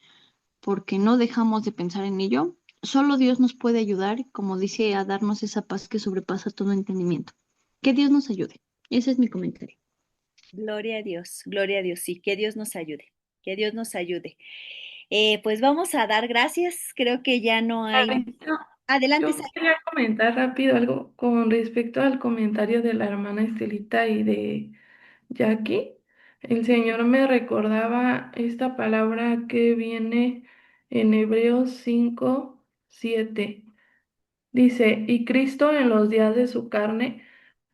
porque no dejamos de pensar en ello, solo Dios nos puede ayudar, como dice, a darnos esa paz que sobrepasa todo entendimiento. Que Dios nos ayude. Ese es mi comentario. Gloria a Dios, sí, que Dios nos ayude, que Dios nos ayude. Pues vamos a dar gracias, creo que ya no hay. Ay, Adelante, yo quería comentar rápido algo con respecto al comentario de la hermana Estelita y de Jackie. El Señor me recordaba esta palabra que viene en Hebreos 5:7. Dice, y Cristo en los días de su carne,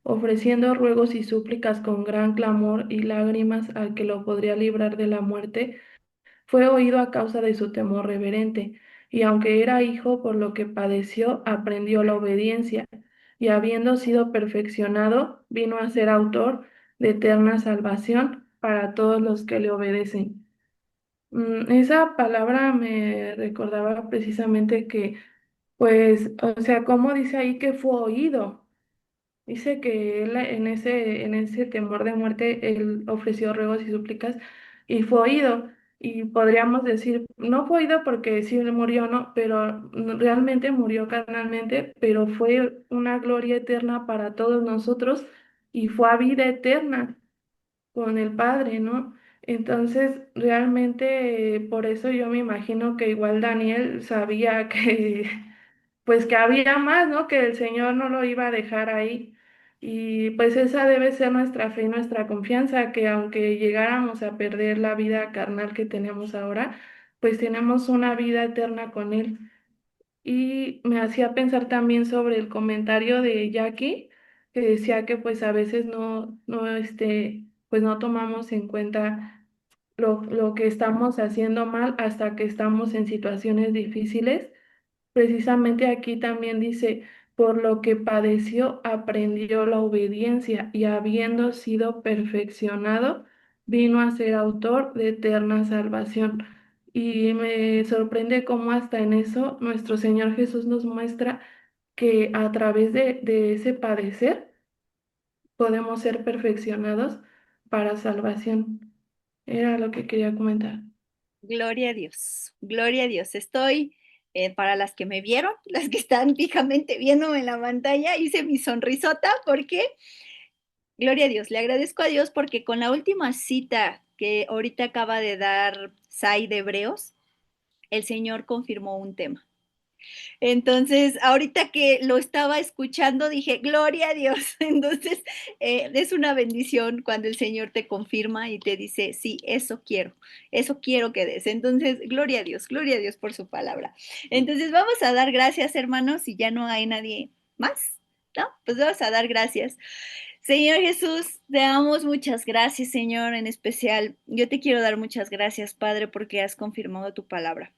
ofreciendo ruegos y súplicas con gran clamor y lágrimas al que lo podría librar de la muerte, fue oído a causa de su temor reverente, y aunque era hijo, por lo que padeció, aprendió la obediencia, y habiendo sido perfeccionado, vino a ser autor de eterna salvación para todos los que le obedecen. Esa palabra me recordaba precisamente que, pues, o sea, como dice ahí que fue oído. Dice que él en ese temor de muerte, él ofreció ruegos y súplicas y fue oído. Y podríamos decir, no fue oído porque sí murió, ¿no? Pero realmente murió carnalmente, pero fue una gloria eterna para todos nosotros y fue a vida eterna con el Padre, ¿no? Entonces, realmente, por eso yo me imagino que igual Daniel sabía que pues que había más, ¿no? Que el Señor no lo iba a dejar ahí. Y pues esa debe ser nuestra fe y nuestra confianza, que aunque llegáramos a perder la vida carnal que tenemos ahora, pues tenemos una vida eterna con Él. Y me hacía pensar también sobre el comentario de Jackie, que decía que pues a veces no, pues no tomamos en cuenta lo que estamos haciendo mal hasta que estamos en situaciones difíciles. Precisamente aquí también dice, por lo que padeció, aprendió la obediencia y habiendo sido perfeccionado, vino a ser autor de eterna salvación. Y me sorprende cómo hasta en eso nuestro Señor Jesús nos muestra que a través de ese padecer podemos ser perfeccionados para salvación. Era lo que quería comentar. Gloria a Dios, gloria a Dios. Estoy, para las que me vieron, las que están fijamente viéndome en la pantalla, hice mi sonrisota porque, gloria a Dios, le agradezco a Dios porque con la última cita que ahorita acaba de dar Sai de Hebreos, el Señor confirmó un tema. Entonces, ahorita que lo estaba escuchando, dije, gloria a Dios. Entonces, es una bendición cuando el Señor te confirma y te dice, sí, eso quiero que des. Entonces, gloria a Dios por su palabra. Entonces, vamos a dar gracias, hermanos, si ya no hay nadie más, ¿no? Pues vamos a dar gracias. Señor Jesús, te damos muchas gracias, Señor, en especial. Yo te quiero dar muchas gracias, Padre, porque has confirmado tu palabra.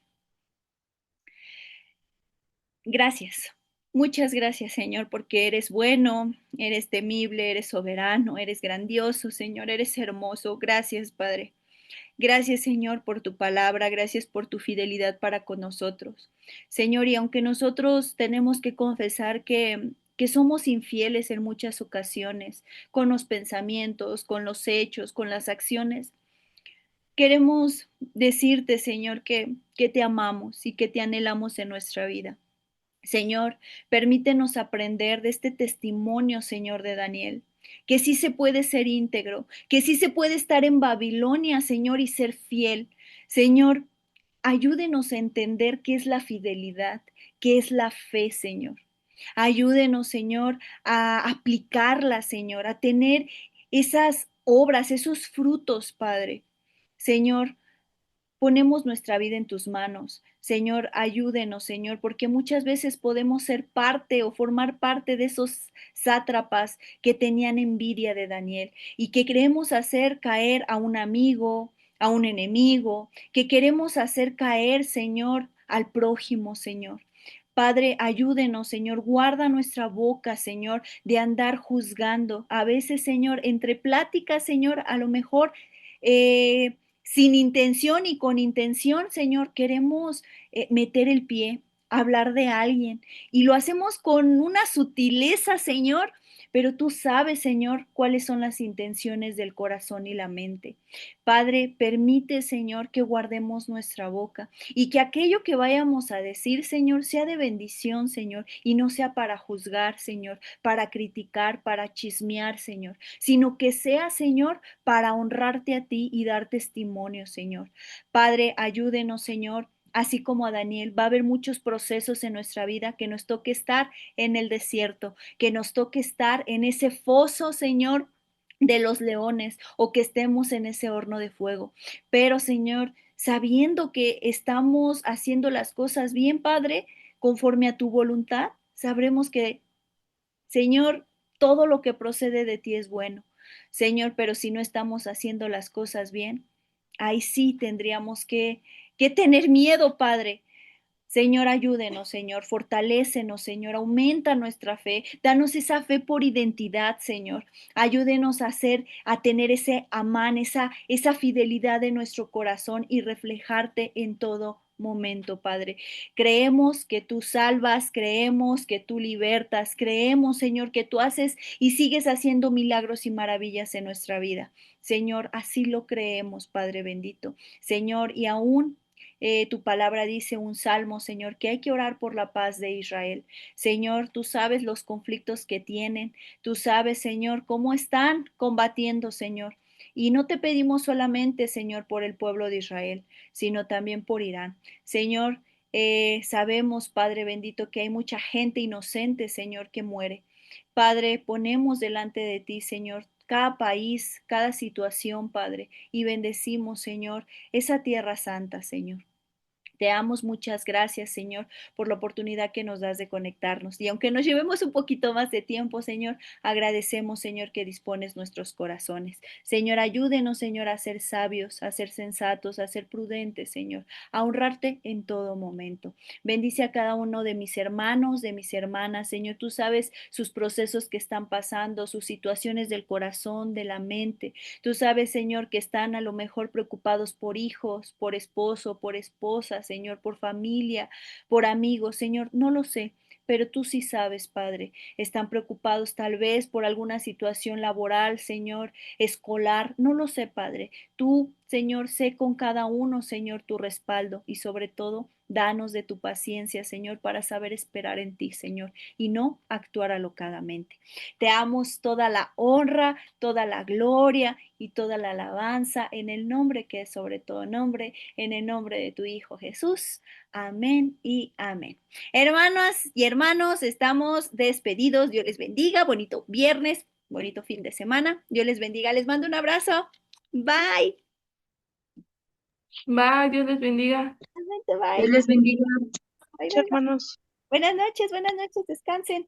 Gracias. Muchas gracias, Señor, porque eres bueno, eres temible, eres soberano, eres grandioso, Señor, eres hermoso. Gracias, Padre. Gracias, Señor, por tu palabra, gracias por tu fidelidad para con nosotros. Señor, y aunque nosotros tenemos que confesar que somos infieles en muchas ocasiones, con los pensamientos, con los hechos, con las acciones, queremos decirte, Señor, que te amamos y que te anhelamos en nuestra vida. Señor, permítenos aprender de este testimonio, Señor, de Daniel, que sí se puede ser íntegro, que sí se puede estar en Babilonia, Señor, y ser fiel. Señor, ayúdenos a entender qué es la fidelidad, qué es la fe, Señor. Ayúdenos, Señor, a aplicarla, Señor, a tener esas obras, esos frutos, Padre. Señor, ponemos nuestra vida en tus manos. Señor, ayúdenos, Señor, porque muchas veces podemos ser parte o formar parte de esos sátrapas que tenían envidia de Daniel y que queremos hacer caer a un amigo, a un enemigo, que queremos hacer caer, Señor, al prójimo, Señor. Padre, ayúdenos, Señor, guarda nuestra boca, Señor, de andar juzgando. A veces, Señor, entre pláticas, Señor, a lo mejor sin intención y con intención, Señor, queremos meter el pie, hablar de alguien y lo hacemos con una sutileza, Señor, pero tú sabes, Señor, cuáles son las intenciones del corazón y la mente. Padre, permite, Señor, que guardemos nuestra boca y que aquello que vayamos a decir, Señor, sea de bendición, Señor, y no sea para juzgar, Señor, para criticar, para chismear, Señor, sino que sea, Señor, para honrarte a ti y dar testimonio, Señor. Padre, ayúdenos, Señor. Así como a Daniel, va a haber muchos procesos en nuestra vida que nos toque estar en el desierto, que nos toque estar en ese foso, Señor, de los leones o que estemos en ese horno de fuego. Pero, Señor, sabiendo que estamos haciendo las cosas bien, Padre, conforme a tu voluntad, sabremos que, Señor, todo lo que procede de ti es bueno. Señor, pero si no estamos haciendo las cosas bien, ahí sí tendríamos que tener miedo, Padre. Señor, ayúdenos, Señor, fortalécenos, Señor, aumenta nuestra fe, danos esa fe por identidad, Señor. Ayúdenos a hacer, a tener ese amán, esa fidelidad en nuestro corazón y reflejarte en todo momento, Padre. Creemos que tú salvas, creemos que tú libertas, creemos, Señor, que tú haces y sigues haciendo milagros y maravillas en nuestra vida. Señor, así lo creemos, Padre bendito. Señor, y aún tu palabra dice un salmo, Señor, que hay que orar por la paz de Israel. Señor, tú sabes los conflictos que tienen, tú sabes, Señor, cómo están combatiendo, Señor. Y no te pedimos solamente, Señor, por el pueblo de Israel, sino también por Irán. Señor, sabemos, Padre bendito, que hay mucha gente inocente, Señor, que muere. Padre, ponemos delante de ti, Señor, cada país, cada situación, Padre, y bendecimos, Señor, esa tierra santa, Señor. Te damos muchas gracias, Señor, por la oportunidad que nos das de conectarnos. Y aunque nos llevemos un poquito más de tiempo, Señor, agradecemos, Señor, que dispones nuestros corazones. Señor, ayúdenos, Señor, a ser sabios, a ser sensatos, a ser prudentes, Señor, a honrarte en todo momento. Bendice a cada uno de mis hermanos, de mis hermanas, Señor. Tú sabes sus procesos que están pasando, sus situaciones del corazón, de la mente. Tú sabes, Señor, que están a lo mejor preocupados por hijos, por esposo, por esposa, Señor, por familia, por amigos, Señor, no lo sé. Pero tú sí sabes, Padre, están preocupados tal vez por alguna situación laboral, Señor, escolar, no lo sé, Padre. Tú, Señor, sé con cada uno, Señor, tu respaldo y sobre todo, danos de tu paciencia, Señor, para saber esperar en ti, Señor, y no actuar alocadamente. Te damos toda la honra, toda la gloria y toda la alabanza en el nombre que es sobre todo nombre, en el nombre de tu Hijo Jesús. Amén y amén. Hermanas y hermanos, estamos despedidos. Dios les bendiga. Bonito viernes, bonito fin de semana. Dios les bendiga. Les mando un abrazo. Bye. Bye, Dios les bendiga. Bye. Dios les bendiga. Bye, Chao, bye, bye. hermanos. Buenas noches, descansen.